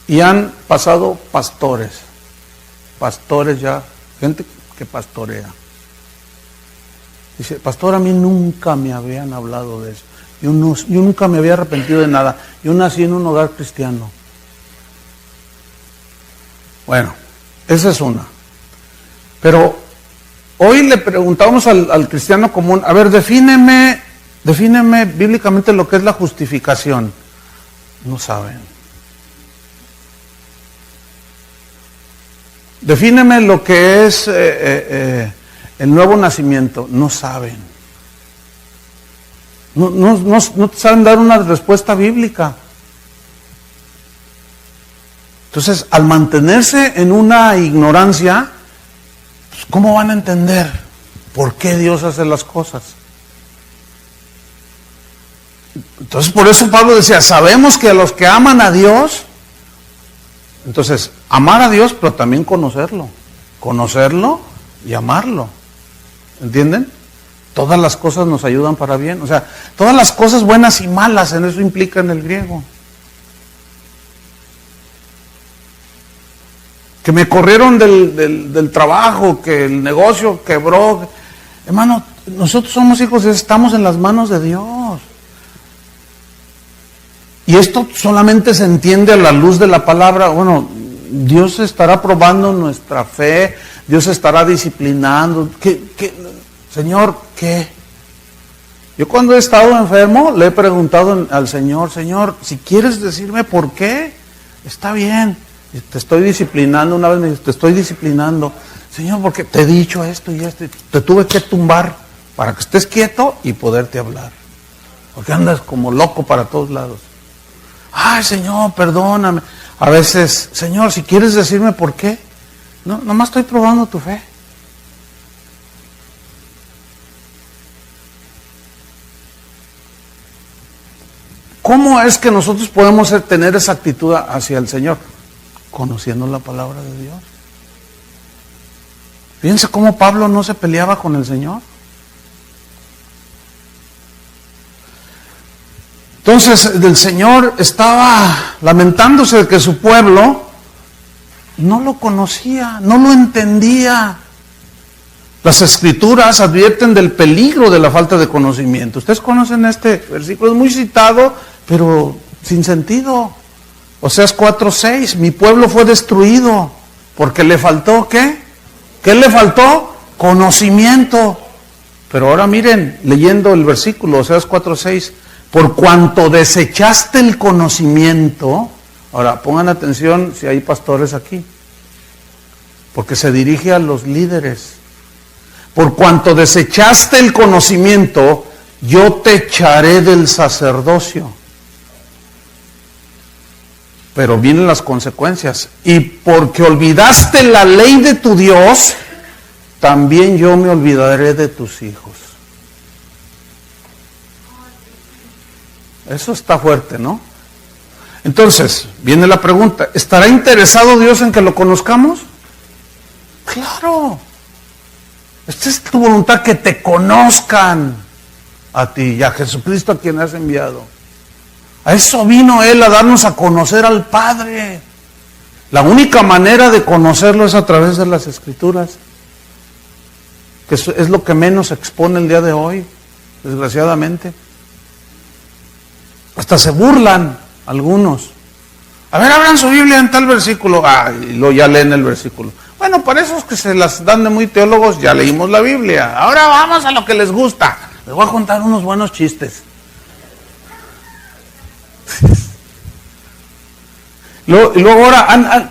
Y han pasado pastores ya, gente que pastorea. Dice, pastor, a mí nunca me habían hablado de eso. Yo nunca me había arrepentido de nada. Yo nací en un hogar cristiano. Bueno, esa es una. Pero hoy le preguntamos al cristiano común, a ver, defíneme bíblicamente lo que es la justificación. No saben. Defíneme lo que es el nuevo nacimiento. No saben. No saben dar una respuesta bíblica. Entonces, al mantenerse en una ignorancia, pues, ¿cómo van a entender por qué Dios hace las cosas? Entonces, por eso Pablo decía, sabemos que a los que aman a Dios, entonces, amar a Dios, pero también conocerlo y amarlo. ¿Entienden? Todas las cosas nos ayudan para bien. O sea, todas las cosas buenas y malas, en eso implica en el griego. Que me corrieron del trabajo, que el negocio quebró. Hermano, nosotros somos hijos de Dios, estamos en las manos de Dios. Y esto solamente se entiende a la luz de la palabra. Bueno, Dios estará probando nuestra fe, Dios estará disciplinando. Señor, ¿qué? Yo cuando he estado enfermo le he preguntado al Señor, Señor, si quieres decirme por qué, está bien. Te estoy disciplinando. Una vez me dijo, te estoy disciplinando. Señor, porque te he dicho esto y esto. Te tuve que tumbar para que estés quieto y poderte hablar. Porque andas como loco para todos lados. Ay, Señor, perdóname. A veces, Señor, si quieres decirme por qué. No, nomás estoy probando tu fe. ¿Cómo es que nosotros podemos tener esa actitud hacia el Señor? Conociendo la palabra de Dios. Fíjense cómo Pablo no se peleaba con el Señor. Entonces el Señor estaba lamentándose de que su pueblo no lo conocía, no lo entendía. Las Escrituras advierten del peligro de la falta de conocimiento. Ustedes conocen este versículo, es muy citado, pero sin sentido. Oseas 4:6, mi pueblo fue destruido porque le faltó ¿qué? ¿Qué le faltó? Conocimiento. Pero ahora miren, leyendo el versículo, Oseas 4:6, por cuanto desechaste el conocimiento. Ahora pongan atención si hay pastores aquí, porque se dirige a los líderes. Por cuanto desechaste el conocimiento, yo te echaré del sacerdocio. Pero vienen las consecuencias. Y porque olvidaste la ley de tu Dios, también yo me olvidaré de tus hijos. Eso está fuerte, ¿no? Entonces, viene la pregunta, ¿estará interesado Dios en que lo conozcamos? Claro. Esta es tu voluntad, que te conozcan a ti y a Jesucristo a quien has enviado. A eso vino Él, a darnos a conocer al Padre. La única manera de conocerlo es a través de las Escrituras, que es lo que menos expone el día de hoy, desgraciadamente. Hasta se burlan algunos. A ver, abran su Biblia en tal versículo. Y luego ya leen el versículo. Bueno, para esos que se las dan de muy teólogos, ya leímos la Biblia. Ahora vamos a lo que les gusta. Les voy a contar unos buenos chistes. Y luego ahora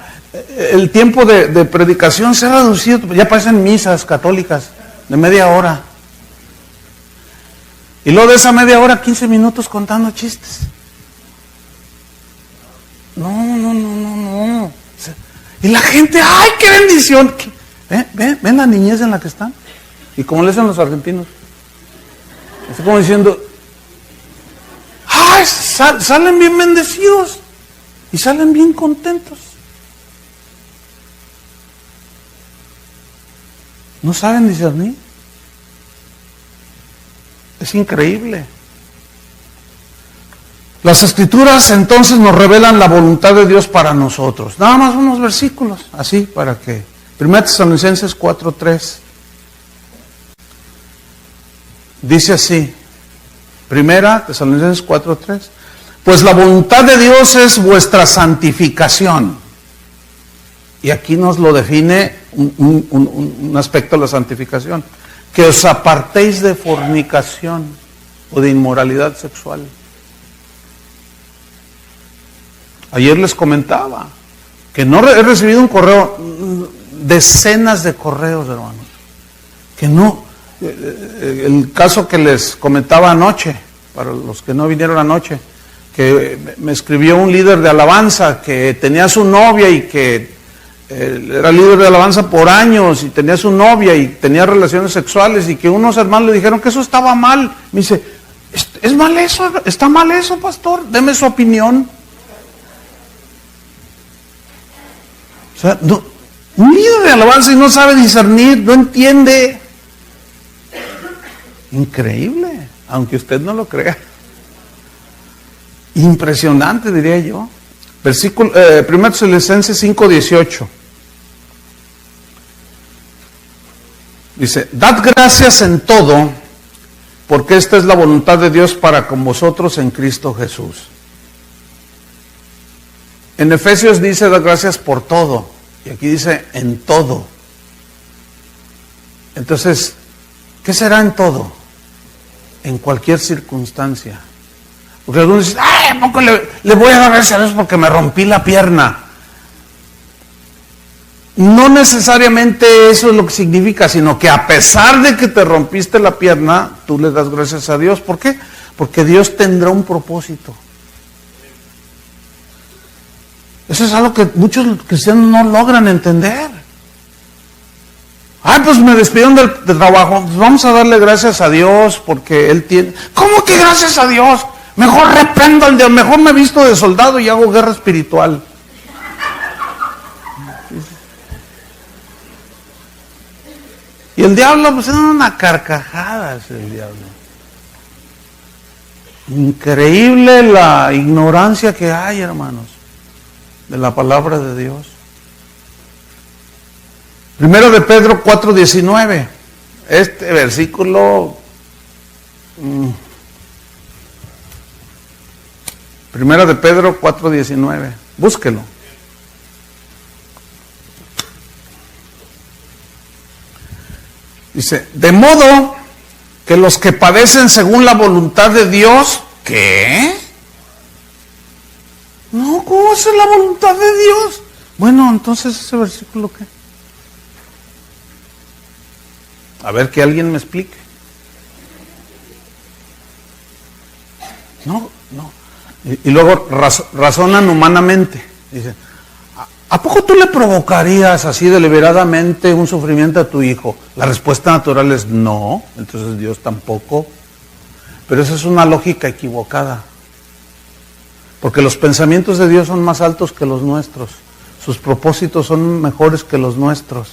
el tiempo de predicación se ha reducido, ya parecen misas católicas de media hora. Y luego de esa media hora, 15 minutos contando chistes. No. Y la gente, ¡ay, qué bendición! ¿Ven la niñez en la que están? Y como le dicen los argentinos, está como diciendo, ¡ay! Salen bien bendecidos y salen bien contentos. No saben discernir. Es increíble. Las Escrituras entonces nos revelan la voluntad de Dios para nosotros. Nada más unos versículos, así para que. 1 Tesalonicenses 4:3. Dice así. 1 Tesalonicenses 4:3. Pues la voluntad de Dios es vuestra santificación. Y aquí nos lo define un aspecto de la santificación. Que os apartéis de fornicación o de inmoralidad sexual. Ayer les comentaba que no he recibido un correo, decenas de correos, hermanos, que no, el caso que les comentaba anoche, para los que no vinieron anoche, que me escribió un líder de alabanza que tenía su novia y que era líder de alabanza por años y tenía su novia y tenía relaciones sexuales y que unos hermanos le dijeron que eso estaba mal. Me dice, ¿es mal eso? ¿Está mal eso, pastor? Deme su opinión. O sea, no, un líder de alabanza y no sabe discernir, no entiende. Increíble, aunque usted no lo crea. Impresionante, diría yo. Versículo 1 Tesalonicenses 5:18. Dice, dad gracias en todo, porque esta es la voluntad de Dios para con vosotros en Cristo Jesús. En Efesios dice, dad gracias por todo, y aquí dice, en todo. Entonces, ¿qué será en todo? En cualquier circunstancia. Porque algunos dicen, ¡ay, ¿a poco le voy a dar gracias a Dios porque me rompí la pierna? No necesariamente eso es lo que significa, sino que a pesar de que te rompiste la pierna, tú le das gracias a Dios. ¿Por qué? Porque Dios tendrá un propósito. Eso es algo que muchos cristianos no logran entender. Ay, pues me despidieron del trabajo. Pues vamos a darle gracias a Dios porque Él tiene... ¿Cómo que gracias a Dios? Mejor reprendo al diablo, mejor me visto de soldado y hago guerra espiritual. Y el diablo, pues es una carcajada, es el diablo. Increíble la ignorancia que hay, hermanos, de la palabra de Dios. Primero de Pedro 4:19. Este versículo... Primera de Pedro 4:19. Búsquelo. Dice, de modo que los que padecen según la voluntad de Dios, ¿qué? No, ¿cómo es la voluntad de Dios? Bueno, entonces ese versículo, ¿qué? A ver, que alguien me explique. No. Y luego razonan humanamente. Dicen, ¿a poco tú le provocarías así deliberadamente un sufrimiento a tu hijo? La respuesta natural es no, entonces Dios tampoco. Pero esa es una lógica equivocada. Porque los pensamientos de Dios son más altos que los nuestros. Sus propósitos son mejores que los nuestros.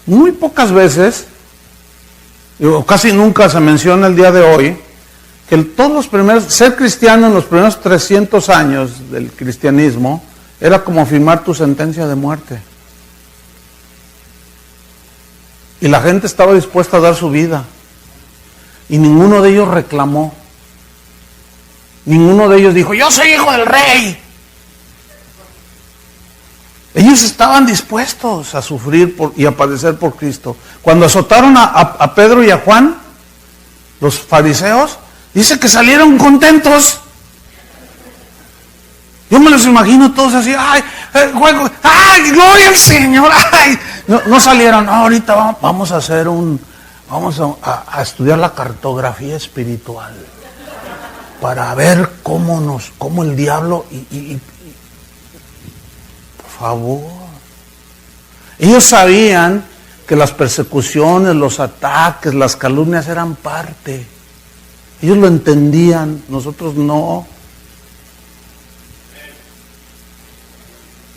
Muy pocas veces, o casi nunca se menciona el día de hoy, que ser cristiano en los primeros 300 años del cristianismo era como firmar tu sentencia de muerte. Y la gente estaba dispuesta a dar su vida. Y ninguno de ellos reclamó. Ninguno de ellos dijo, yo soy hijo del rey. Ellos estaban dispuestos a sufrir y a padecer por Cristo. Cuando azotaron a Pedro y a Juan, los fariseos, dice que salieron contentos. Yo me los imagino todos así, ay, gloria al Señor, ay. No salieron, ahorita vamos a hacer vamos a estudiar la cartografía espiritual para ver cómo el diablo por favor. Ellos sabían que las persecuciones, los ataques, las calumnias eran parte. Ellos lo entendían, nosotros no.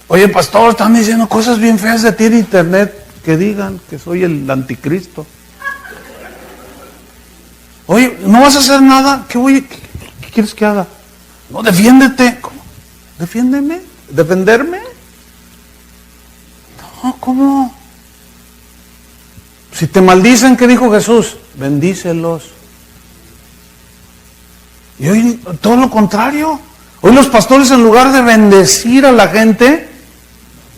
Oye, pastor, están diciendo cosas bien feas de ti en internet. que digan que soy el anticristo. Oye, ¿no vas a hacer nada? ¿Qué quieres que haga? No, defiéndete. ¿Cómo? ¿Defiéndeme? ¿Defenderme? No, ¿cómo? Si te maldicen, ¿qué dijo Jesús? Bendícelos. Y hoy todo lo contrario. Hoy los pastores, en lugar de bendecir a la gente,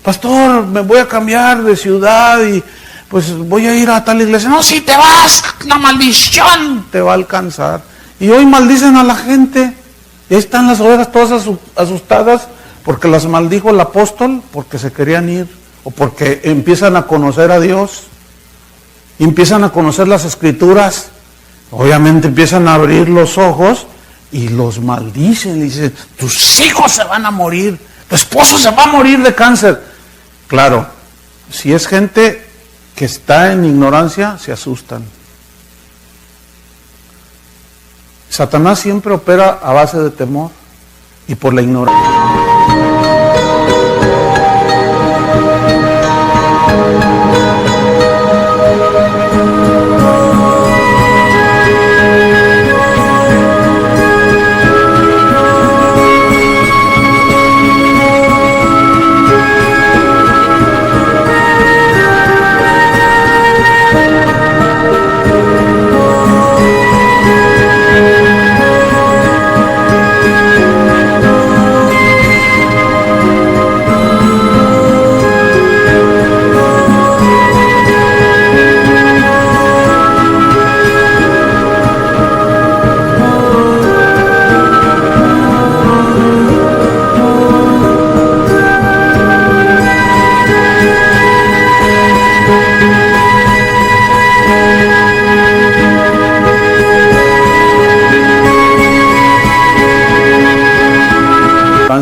pastor, me voy a cambiar de ciudad y pues voy a ir a tal iglesia. No, si te vas, la maldición te va a alcanzar. Y hoy maldicen a la gente. Y ahí están las ovejas todas asustadas porque las maldijo el apóstol, porque se querían ir, o porque empiezan a conocer a Dios, y empiezan a conocer las Escrituras. Obviamente empiezan a abrir los ojos y los maldicen, y dicen, tus hijos se van a morir, tu esposo se va a morir de cáncer. Claro, si es gente que está en ignorancia, se asustan. Satanás siempre opera a base de temor y por la ignorancia.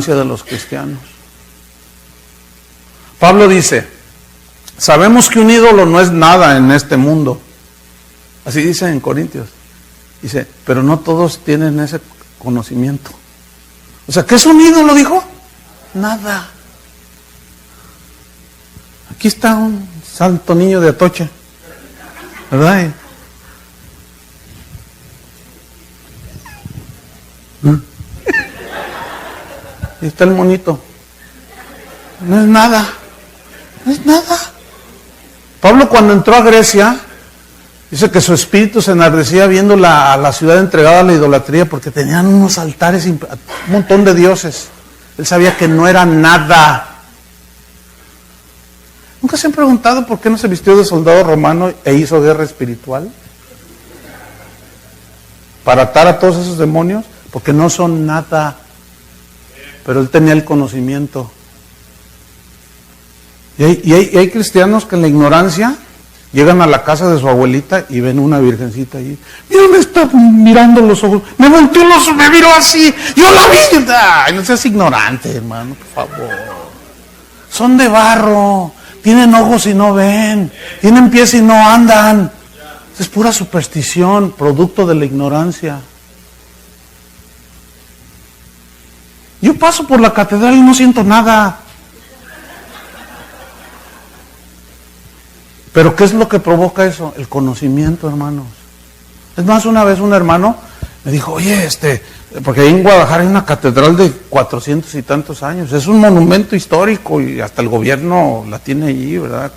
De los cristianos. Pablo dice, sabemos que un ídolo no es nada en este mundo. Así dice en Corintios. Dice, pero no todos tienen ese conocimiento. O sea, ¿qué es un ídolo? Dijo, nada. Aquí está un santo niño de Atocha, ¿verdad? Ahí está el monito. No es nada. No es nada. Pablo, cuando entró a Grecia, dice que su espíritu se enardecía viendo a la ciudad entregada a la idolatría, porque tenían unos altares, un montón de dioses. Él sabía que no era nada. ¿Nunca se han preguntado por qué no se vistió de soldado romano e hizo guerra espiritual? Para atar a todos esos demonios, porque no son nada. Pero él tenía el conocimiento. Y hay cristianos que en la ignorancia llegan a la casa de su abuelita y ven una virgencita ahí. Mira, me está mirando los ojos. Me volteó los ojos, me miró así. Yo la vi. Ay, no seas ignorante, hermano, por favor. Son de barro. Tienen ojos y no ven. Tienen pies y no andan. Es pura superstición, producto de la ignorancia. Yo paso por la catedral y no siento nada. Pero ¿qué es lo que provoca eso? El conocimiento, hermanos. Es más, una vez un hermano me dijo, oye, porque ahí en Guadalajara hay una catedral de 400 y tantos años. Es un monumento histórico y hasta el gobierno la tiene allí, ¿verdad?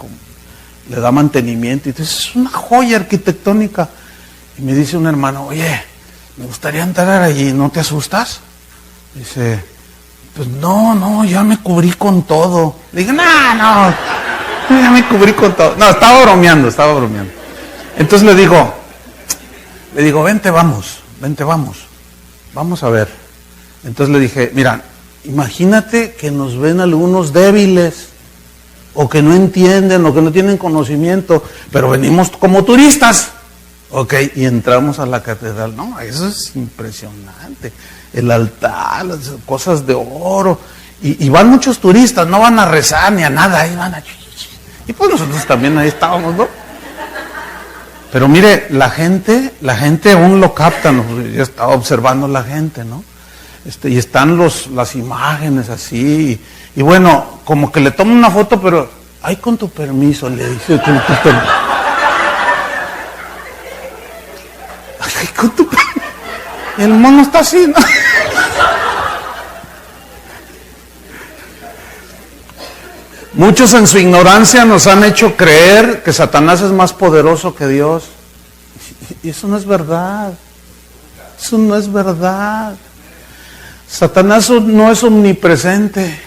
Le da mantenimiento. Y entonces es una joya arquitectónica. Y me dice un hermano, oye, me gustaría entrar allí, ¿no te asustas? Dice, pues no, ya me cubrí con todo. Le dije, no, ya me cubrí con todo. No, estaba bromeando. Entonces le digo, vente, vamos, vamos a ver. Entonces le dije, mira, imagínate que nos ven algunos débiles, o que no entienden, o que no tienen conocimiento, pero venimos como turistas. Ok, y entramos a la catedral. No, eso es impresionante. El altar, las cosas de oro. Y van muchos turistas, no van a rezar ni a nada, ahí van a... Y pues nosotros también ahí estábamos, ¿no? Pero mire, la gente aún lo capta, ¿no? Yo estaba observando la gente, ¿no? Y están las imágenes así, y bueno, como que le toman una foto, pero Ay, con tu permiso, le dice, con tu permiso. Ay, con tu permiso. El mono está así, ¿no? Muchos en su ignorancia nos han hecho creer que Satanás es más poderoso que Dios. Y eso no es verdad. Eso no es verdad. Satanás no es omnipresente,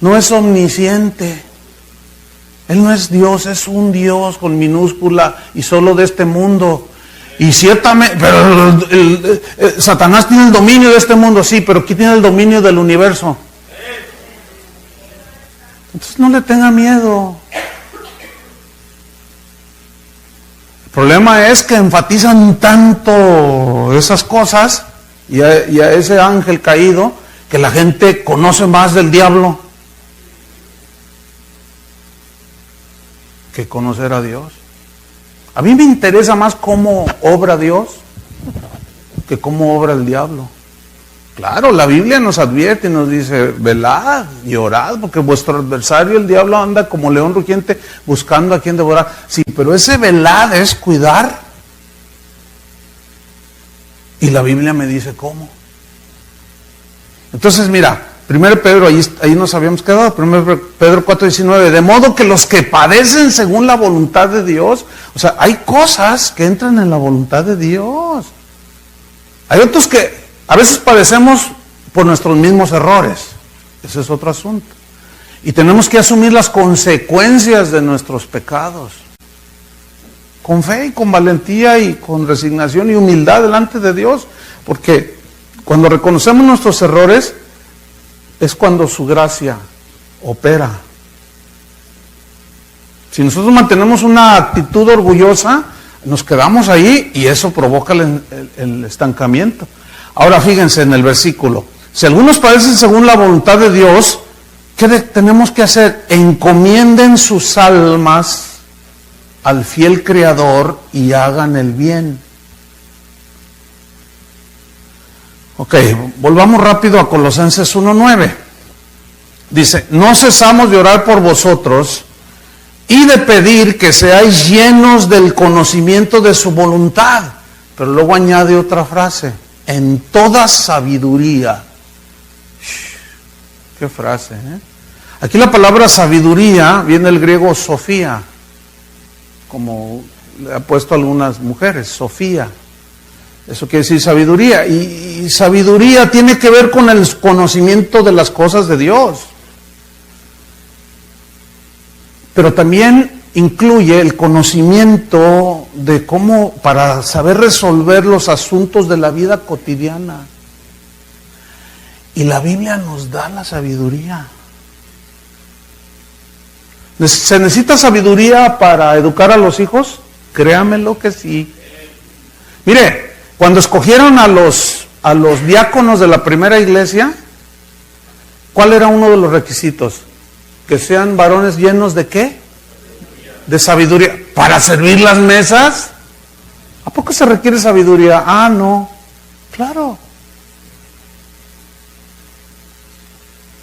no es omnisciente. Él no es Dios, es un Dios con minúscula y solo de este mundo. Y ciertamente, pero Satanás tiene el dominio de este mundo, sí, pero ¿quién tiene el dominio del universo? Entonces no le tenga miedo. El problema es que enfatizan tanto esas cosas y a ese ángel caído que la gente conoce más del diablo que conocer a Dios. A mí me interesa más cómo obra Dios que cómo obra el diablo. Claro, la Biblia nos advierte y nos dice, velad y orad, porque vuestro adversario, el diablo, anda como león rugiente buscando a quien devorar. Sí, pero ese velad es cuidar. Y la Biblia me dice cómo. Entonces, mira, 1 Pedro, ahí nos habíamos quedado, 1 Pedro 4:19, de modo que los que padecen según la voluntad de Dios, o sea, hay cosas que entran en la voluntad de Dios. Hay otros que a veces padecemos por nuestros mismos errores. Ese es otro asunto. Y tenemos que asumir las consecuencias de nuestros pecados. Con fe y con valentía y con resignación y humildad delante de Dios. Porque cuando reconocemos nuestros errores, es cuando su gracia opera. Si nosotros mantenemos una actitud orgullosa, nos quedamos ahí y eso provoca el estancamiento. Ahora fíjense en el versículo. Si algunos padecen según la voluntad de Dios, ¿qué tenemos que hacer? Encomienden sus almas al fiel Creador y hagan el bien. Ok, volvamos rápido a Colosenses 1:9. Dice, no cesamos de orar por vosotros y de pedir que seáis llenos del conocimiento de su voluntad. Pero luego añade otra frase, en toda sabiduría. Qué frase, ¿eh? Aquí la palabra sabiduría viene del griego Sofía, como le ha puesto a algunas mujeres, Sofía. Eso quiere decir sabiduría. Y sabiduría tiene que ver con el conocimiento de las cosas de Dios. Pero también incluye el conocimiento de cómo, para saber resolver los asuntos de la vida cotidiana. Y la Biblia nos da la sabiduría. ¿Se necesita sabiduría para educar a los hijos? Créamelo que sí. Mire, cuando escogieron a los diáconos de la primera iglesia, ¿cuál era uno de los requisitos? Que sean varones llenos de ¿qué? De sabiduría. ¿Para servir las mesas? ¿A poco se requiere sabiduría? Ah, no. Claro.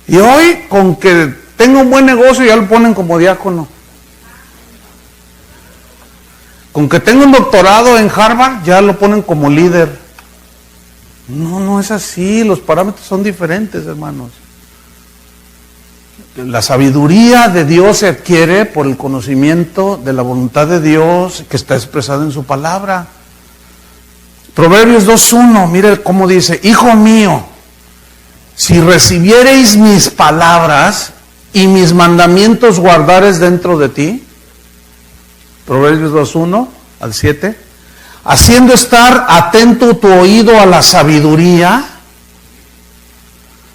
Y hoy, con que tenga un buen negocio, ya lo ponen como diácono. Con que tenga un doctorado en Harvard, ya lo ponen como líder. No, no es así. Los parámetros son diferentes, hermanos. La sabiduría de Dios se adquiere por el conocimiento de la voluntad de Dios que está expresada en su palabra. Proverbios 2:1, mire cómo dice, hijo mío, si recibiereis mis palabras y mis mandamientos guardares dentro de ti, Proverbios 2:1 al 7, haciendo estar atento tu oído a la sabiduría,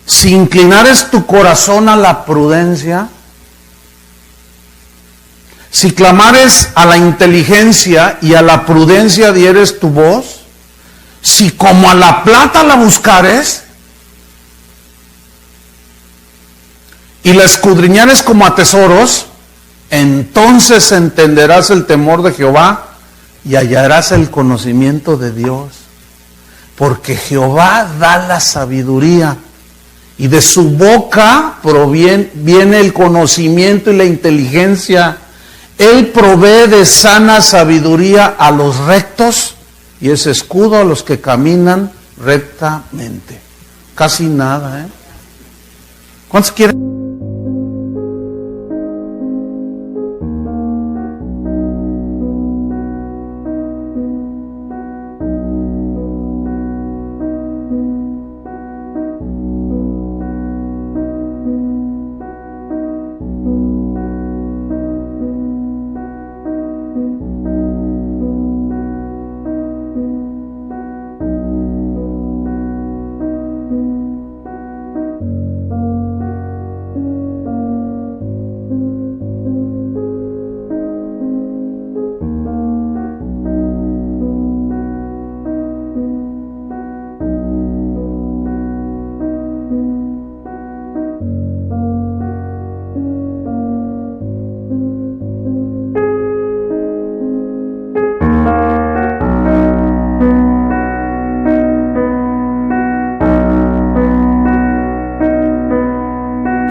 si inclinares tu corazón a la prudencia, si clamares a la inteligencia y a la prudencia dieres tu voz, si como a la plata la buscares y la escudriñares como a tesoros, entonces entenderás el temor de Jehová y hallarás el conocimiento de Dios. Porque Jehová da la sabiduría y de su boca viene el conocimiento y la inteligencia. Él provee de sana sabiduría a los rectos y es escudo a los que caminan rectamente. Casi nada, ¿eh? ¿Cuántos quieren?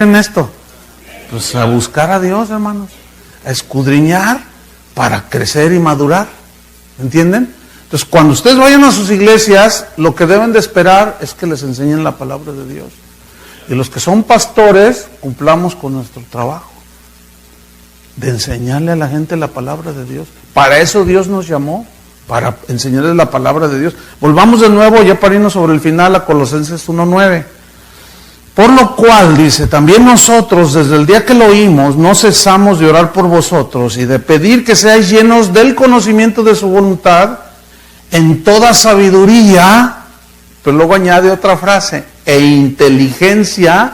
En esto, pues a buscar a Dios, hermanos, a escudriñar para crecer y madurar, ¿entienden? Entonces, cuando ustedes vayan a sus iglesias, lo que deben de esperar es que les enseñen la palabra de Dios. Y los que son pastores, cumplamos con nuestro trabajo, de enseñarle a la gente la palabra de Dios. Para eso Dios nos llamó, para enseñarles la palabra de Dios. Volvamos de nuevo, ya para irnos sobre el final, a Colosenses 1:9. Por lo cual, dice, también nosotros, desde el día que lo oímos, no cesamos de orar por vosotros y de pedir que seáis llenos del conocimiento de su voluntad en toda sabiduría, pero luego añade otra frase, e inteligencia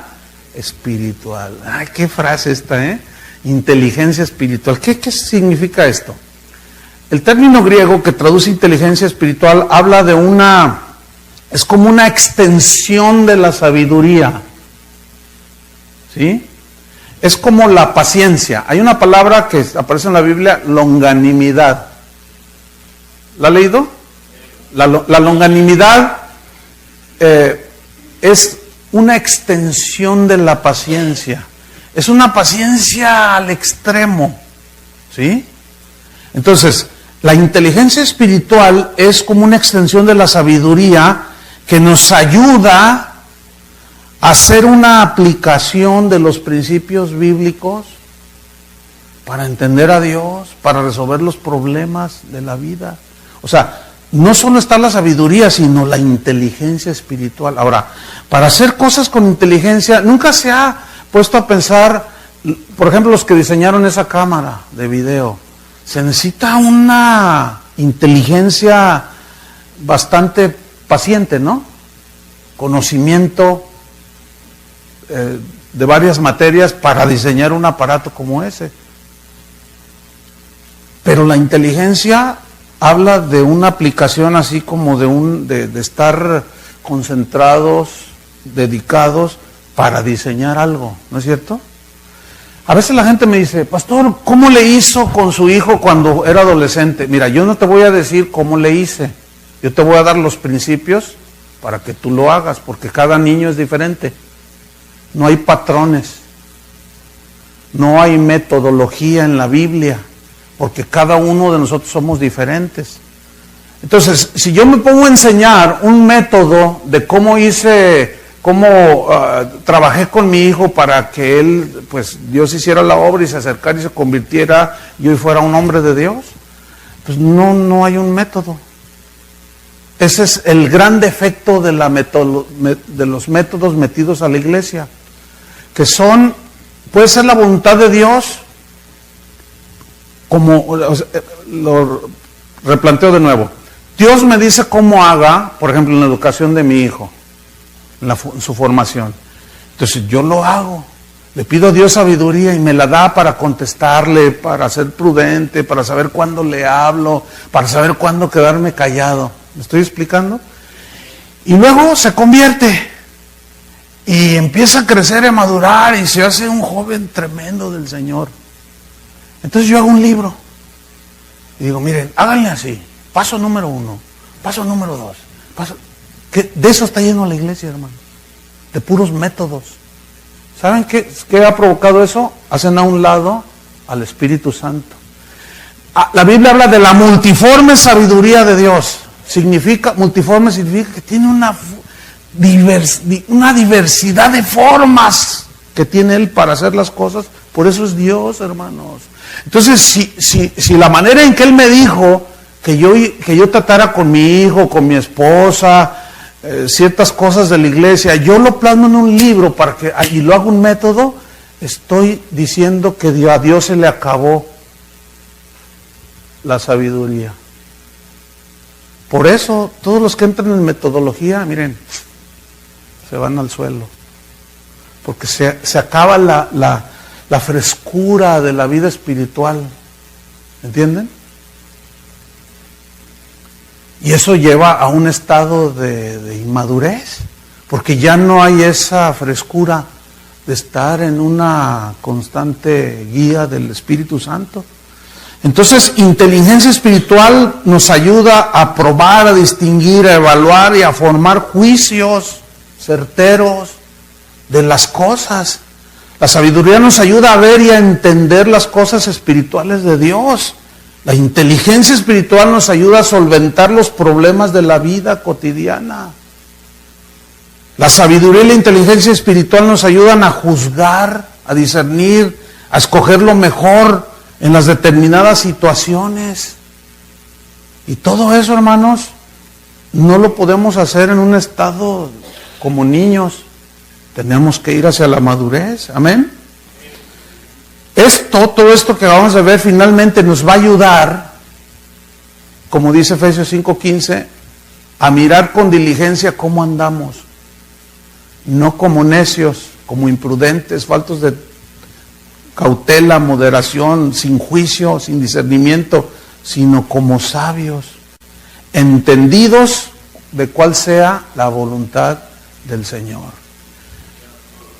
espiritual. Ay, qué frase esta, ¿eh? Inteligencia espiritual. ¿Qué significa esto? El término griego que traduce inteligencia espiritual habla de es como una extensión de la sabiduría. ¿Sí? Es como la paciencia. Hay una palabra que aparece en la Biblia, longanimidad. ¿La ha leído? La longanimidad es una extensión de la paciencia. Es una paciencia al extremo. ¿Sí? Entonces, la inteligencia espiritual es como una extensión de la sabiduría que nos ayuda hacer una aplicación de los principios bíblicos para entender a Dios, para resolver los problemas de la vida. O sea, no solo está la sabiduría, sino la inteligencia espiritual. Ahora, para hacer cosas con inteligencia, nunca se ha puesto a pensar, por ejemplo, los que diseñaron esa cámara de video, se necesita una inteligencia bastante paciente, ¿no? Conocimiento de varias materias para diseñar un aparato como ese. Pero la inteligencia habla de una aplicación así como de estar concentrados, dedicados para diseñar algo, ¿no es cierto? A veces la gente me dice, pastor, ¿cómo le hizo con su hijo cuando era adolescente? Mira, yo no te voy a decir cómo le hice, yo te voy a dar los principios para que tú lo hagas, porque cada niño es diferente. No hay patrones, no hay metodología en la Biblia, porque cada uno de nosotros somos diferentes. Entonces, si yo me pongo a enseñar un método de cómo trabajé con mi hijo para que él, pues Dios hiciera la obra y se acercara y se convirtiera y hoy fuera un hombre de Dios, pues no hay un método. Ese es el gran defecto de los métodos metidos a la iglesia, que puede ser la voluntad de Dios, como lo replanteo de nuevo. Dios me dice cómo haga, por ejemplo, en la educación de mi hijo, en su formación. Entonces yo lo hago. Le pido a Dios sabiduría y me la da para contestarle, para ser prudente, para saber cuándo le hablo, para saber cuándo quedarme callado. ¿Me estoy explicando? Y luego se convierte y empieza a crecer y a madurar y se hace un joven tremendo del Señor. Entonces yo hago un libro y digo, miren, háganle así, paso número 1, paso número 2, de eso está lleno la iglesia, hermano. de puros métodos. ¿Saben qué ha provocado eso? Hacen a un lado al Espíritu Santo. La Biblia habla de la multiforme sabiduría de Dios. Multiforme significa que tiene una diversidad de formas que tiene Él para hacer las cosas. Por eso es Dios, hermanos. Entonces, si la manera en que Él me dijo que yo tratara con mi hijo, con mi esposa, ciertas cosas de la iglesia, yo lo plasmo en un libro y lo hago un método, estoy diciendo que a Dios se le acabó la sabiduría. Por eso, todos los que entran en metodología, miren, se van al suelo. Porque se acaba la frescura de la vida espiritual. ¿Entienden? Y eso lleva a un estado de inmadurez. Porque ya no hay esa frescura de estar en una constante guía del Espíritu Santo. Entonces, inteligencia espiritual nos ayuda a probar, a distinguir, a evaluar y a formar juicios certeros de las cosas. La sabiduría nos ayuda a ver y a entender las cosas espirituales de Dios. La inteligencia espiritual nos ayuda a solventar los problemas de la vida cotidiana. La sabiduría y la inteligencia espiritual nos ayudan a juzgar, a discernir, a escoger lo mejor en las determinadas situaciones. Y todo eso, hermanos, no lo podemos hacer en un estado como niños. Tenemos que ir hacia la madurez. Amén. Todo esto que acabamos de ver finalmente nos va a ayudar, como dice Efesios 5:15, a mirar con diligencia cómo andamos. No como necios, como imprudentes, faltos de cautela, moderación, sin juicio, sin discernimiento, sino como sabios, entendidos de cuál sea la voluntad del Señor.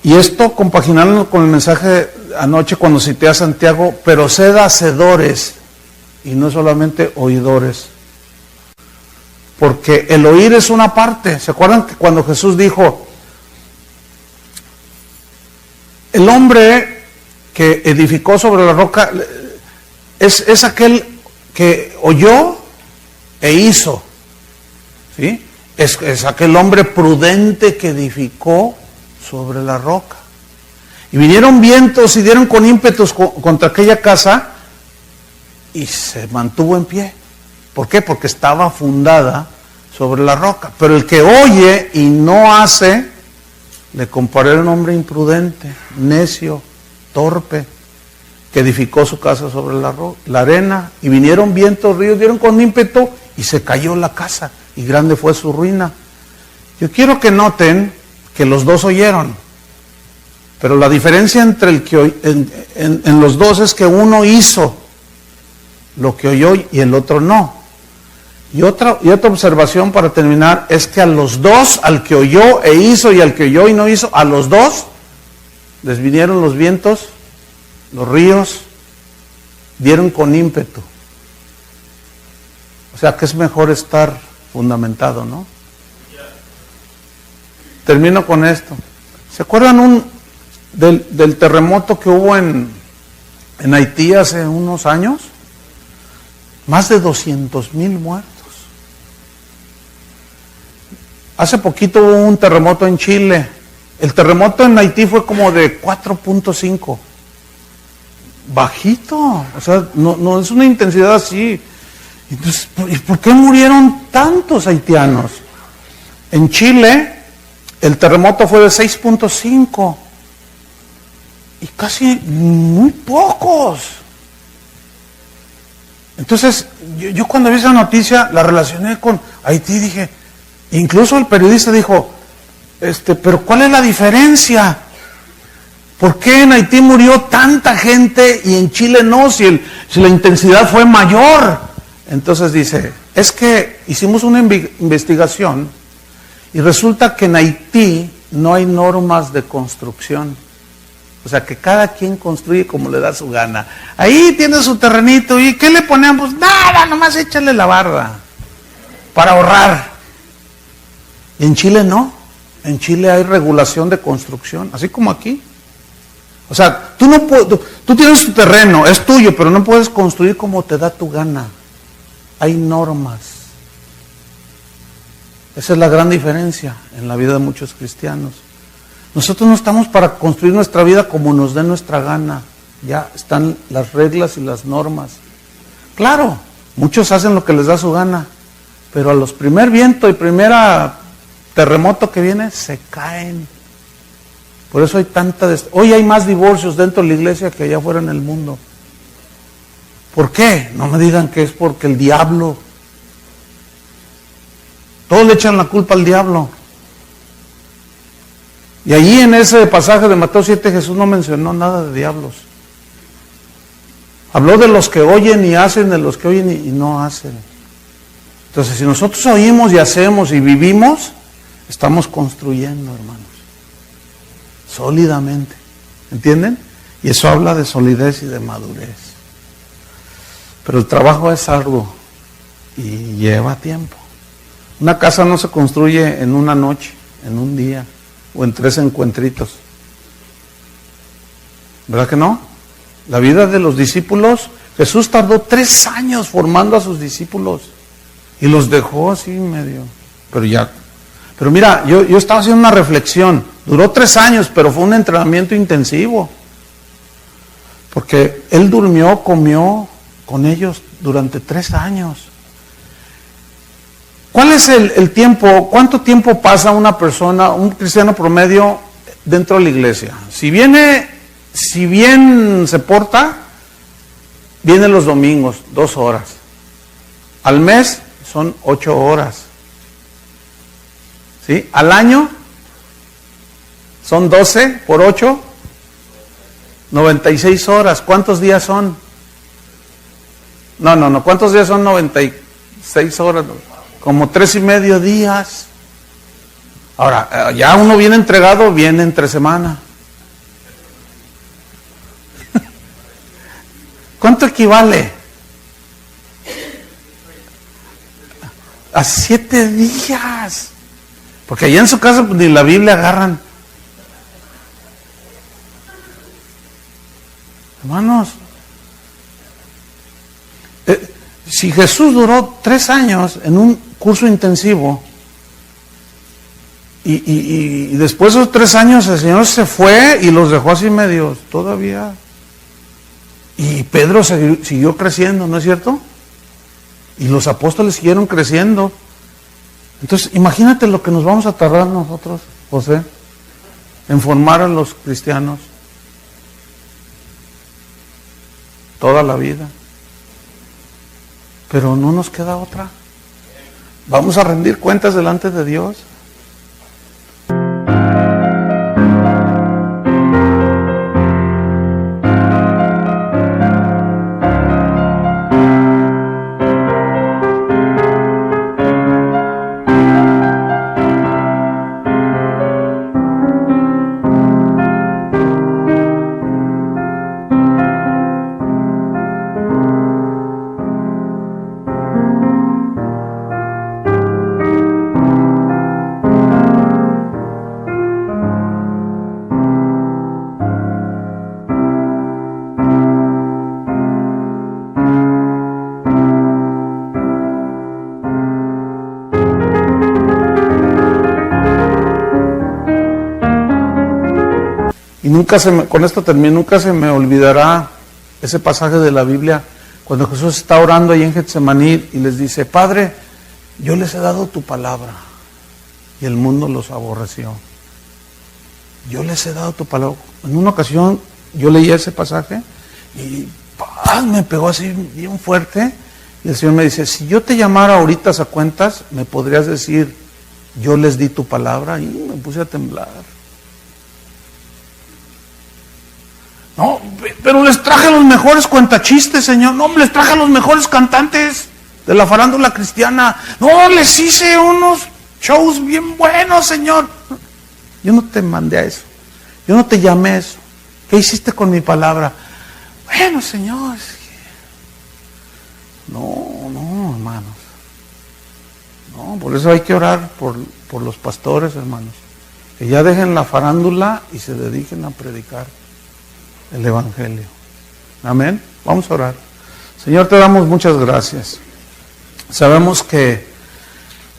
Y esto compaginando con el mensaje anoche cuando cité a Santiago, pero sed hacedores y no solamente oidores. Porque el oír es una parte. ¿Se acuerdan que cuando Jesús dijo, el hombre que edificó sobre la roca es aquel que oyó e hizo? ¿Sí? Es aquel hombre prudente que edificó sobre la roca. Y vinieron vientos y dieron con ímpetus contra aquella casa y se mantuvo en pie. ¿Por qué? Porque estaba fundada sobre la roca. Pero el que oye y no hace, le comparé a un hombre imprudente, necio, torpe, que edificó su casa sobre la arena. Y vinieron vientos, ríos, dieron con ímpetu y se cayó la casa. Y grande fue su ruina. Yo quiero que noten que los dos oyeron, pero la diferencia entre en los dos es que uno hizo lo que oyó y el otro no. Y otra observación para terminar es que a los dos, al que oyó e hizo y al que oyó y no hizo, a los dos les vinieron los vientos, los ríos, dieron con ímpetu. O sea que es mejor estar fundamentado, ¿no? Termino con esto. ¿Se acuerdan del terremoto que hubo en Haití hace unos años? Más de 200,000 muertos. Hace poquito hubo un terremoto en Chile. El terremoto en Haití fue como de 4.5. Bajito. O sea, no es una intensidad así. Entonces, ¿por qué murieron tantos haitianos? En Chile el terremoto fue de 6.5 y casi muy pocos. Entonces, yo cuando vi esa noticia la relacioné con Haití, dije, incluso el periodista dijo, pero ¿cuál es la diferencia? ¿Por qué en Haití murió tanta gente y en Chile no, si la intensidad fue mayor? Entonces dice, es que hicimos una investigación y resulta que en Haití no hay normas de construcción. O sea, que cada quien construye como le da su gana. Ahí tiene su terrenito, ¿y qué le ponemos? Nada, nomás échale la barda para ahorrar. Y en Chile no. En Chile hay regulación de construcción, así como aquí. O sea, tú no puedes, tú tienes tu terreno, es tuyo, pero no puedes construir como te da tu gana. Hay normas. Esa es la gran diferencia en la vida de muchos cristianos. Nosotros no estamos para construir nuestra vida como nos dé nuestra gana. Ya están las reglas y las normas. Claro, muchos hacen lo que les da su gana, pero a los primer viento y primera terremoto que viene, se caen. Por eso hay hoy hay más divorcios dentro de la iglesia que allá afuera en el mundo. ¿Por qué? No me digan que es porque el diablo. Todos le echan la culpa al diablo. Y allí en ese pasaje de Mateo 7 Jesús no mencionó nada de diablos. Habló de los que oyen y hacen, de los que oyen y no hacen. Entonces, si nosotros oímos y hacemos y vivimos, estamos construyendo, hermanos, sólidamente. ¿Entienden? Y eso habla de solidez y de madurez. Pero el trabajo es arduo y lleva tiempo. Una casa no se construye en una noche, en un día o en 3 encuentritos. ¿Verdad que no? La vida de los discípulos, Jesús tardó 3 años formando a sus discípulos y los dejó así medio. Pero mira, yo estaba haciendo una reflexión. Duró 3 años, pero fue un entrenamiento intensivo. Porque Él durmió, comió con ellos durante 3 años. ¿Cuál es el tiempo? ¿Cuánto tiempo pasa una persona, un cristiano promedio dentro de la iglesia? Si bien se porta, viene los domingos, 2 horas. Al mes son 8 horas. ¿Sí? Al año son 12 por 8, 96 horas. ¿Cuántos días son? No. ¿Cuántos días son 96 horas? Como 3.5 días. Ahora, ya uno viene entregado, viene entre semana. ¿Cuánto equivale? A 7 días. Porque allá en su casa pues, ni la Biblia agarran. Hermanos, si Jesús duró 3 años en un curso intensivo y después de esos 3 años el Señor se fue y los dejó así medios todavía. Y Pedro siguió creciendo, ¿no es cierto? Y los apóstoles siguieron creciendo. Entonces, imagínate lo que nos vamos a tardar nosotros, José, en formar a los cristianos toda la vida. Pero no nos queda otra. Vamos a rendir cuentas delante de Dios. Con esto termino, nunca se me olvidará ese pasaje de la Biblia cuando Jesús está orando ahí en Getsemaní y les dice: Padre, yo les he dado tu palabra y el mundo los aborreció. Yo les he dado tu palabra. En una ocasión yo leí ese pasaje y me pegó así bien fuerte y el Señor me dice: si yo te llamara ahorita a cuentas, me podrías decir, yo les di tu palabra, y me puse a temblar. No, pero les traje los mejores cuentachistes, Señor. No, les traje los mejores cantantes de la farándula cristiana. No, les hice unos shows bien buenos, Señor. Yo no te mandé a eso. Yo no te llamé a eso. ¿Qué hiciste con mi palabra? Bueno, Señor. No, hermanos. No, por eso hay que orar por los pastores, hermanos. que ya dejen la farándula y se dediquen a predicar el Evangelio. Amén. Vamos a orar. Señor, te damos muchas gracias. Sabemos que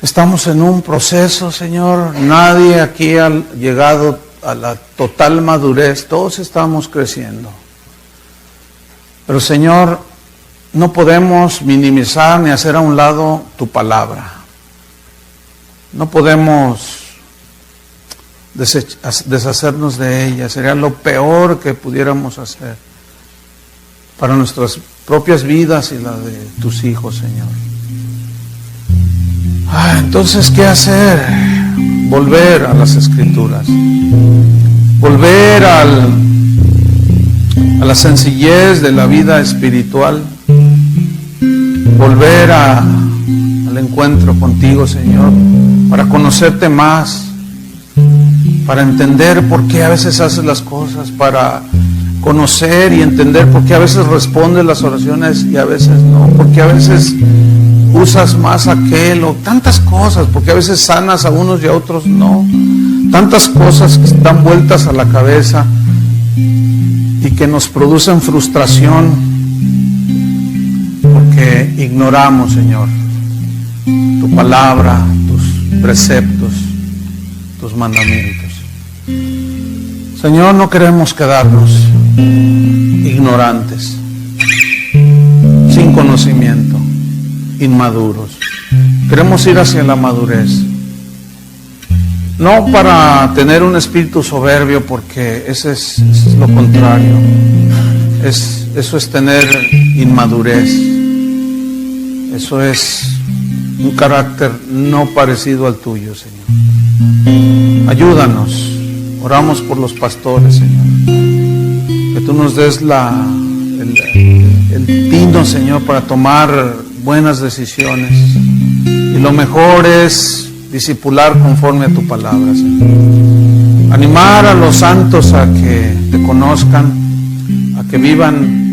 estamos en un proceso, Señor. Nadie aquí ha llegado a la total madurez. Todos estamos creciendo. Pero, Señor, no podemos minimizar ni hacer a un lado tu palabra. No podemos deshacernos de ella. Sería lo peor que pudiéramos hacer para nuestras propias vidas y la de tus hijos, Señor. Entonces, ¿qué hacer? Volver a las Escrituras. Volver a la sencillez de la vida espiritual. Volver al encuentro contigo, Señor, para conocerte más, para entender por qué a veces haces las cosas, para conocer y entender por qué a veces respondes las oraciones y a veces no, porque a veces usas más aquel o tantas cosas, porque a veces sanas a unos y a otros no, tantas cosas que están vueltas a la cabeza y que nos producen frustración porque ignoramos, Señor, tu palabra, tus preceptos, tus mandamientos. Señor, no queremos quedarnos ignorantes, sin conocimiento, inmaduros. Queremos ir hacia la madurez. No para tener un espíritu soberbio, porque ese es lo contrario. Eso es tener inmadurez. Eso es un carácter no parecido al tuyo, Señor. Ayúdanos. Oramos por los pastores, Señor. Que tú nos des el tino, Señor, para tomar buenas decisiones. Y lo mejor es discipular conforme a tu palabra, Señor. Animar a los santos a que te conozcan, a que vivan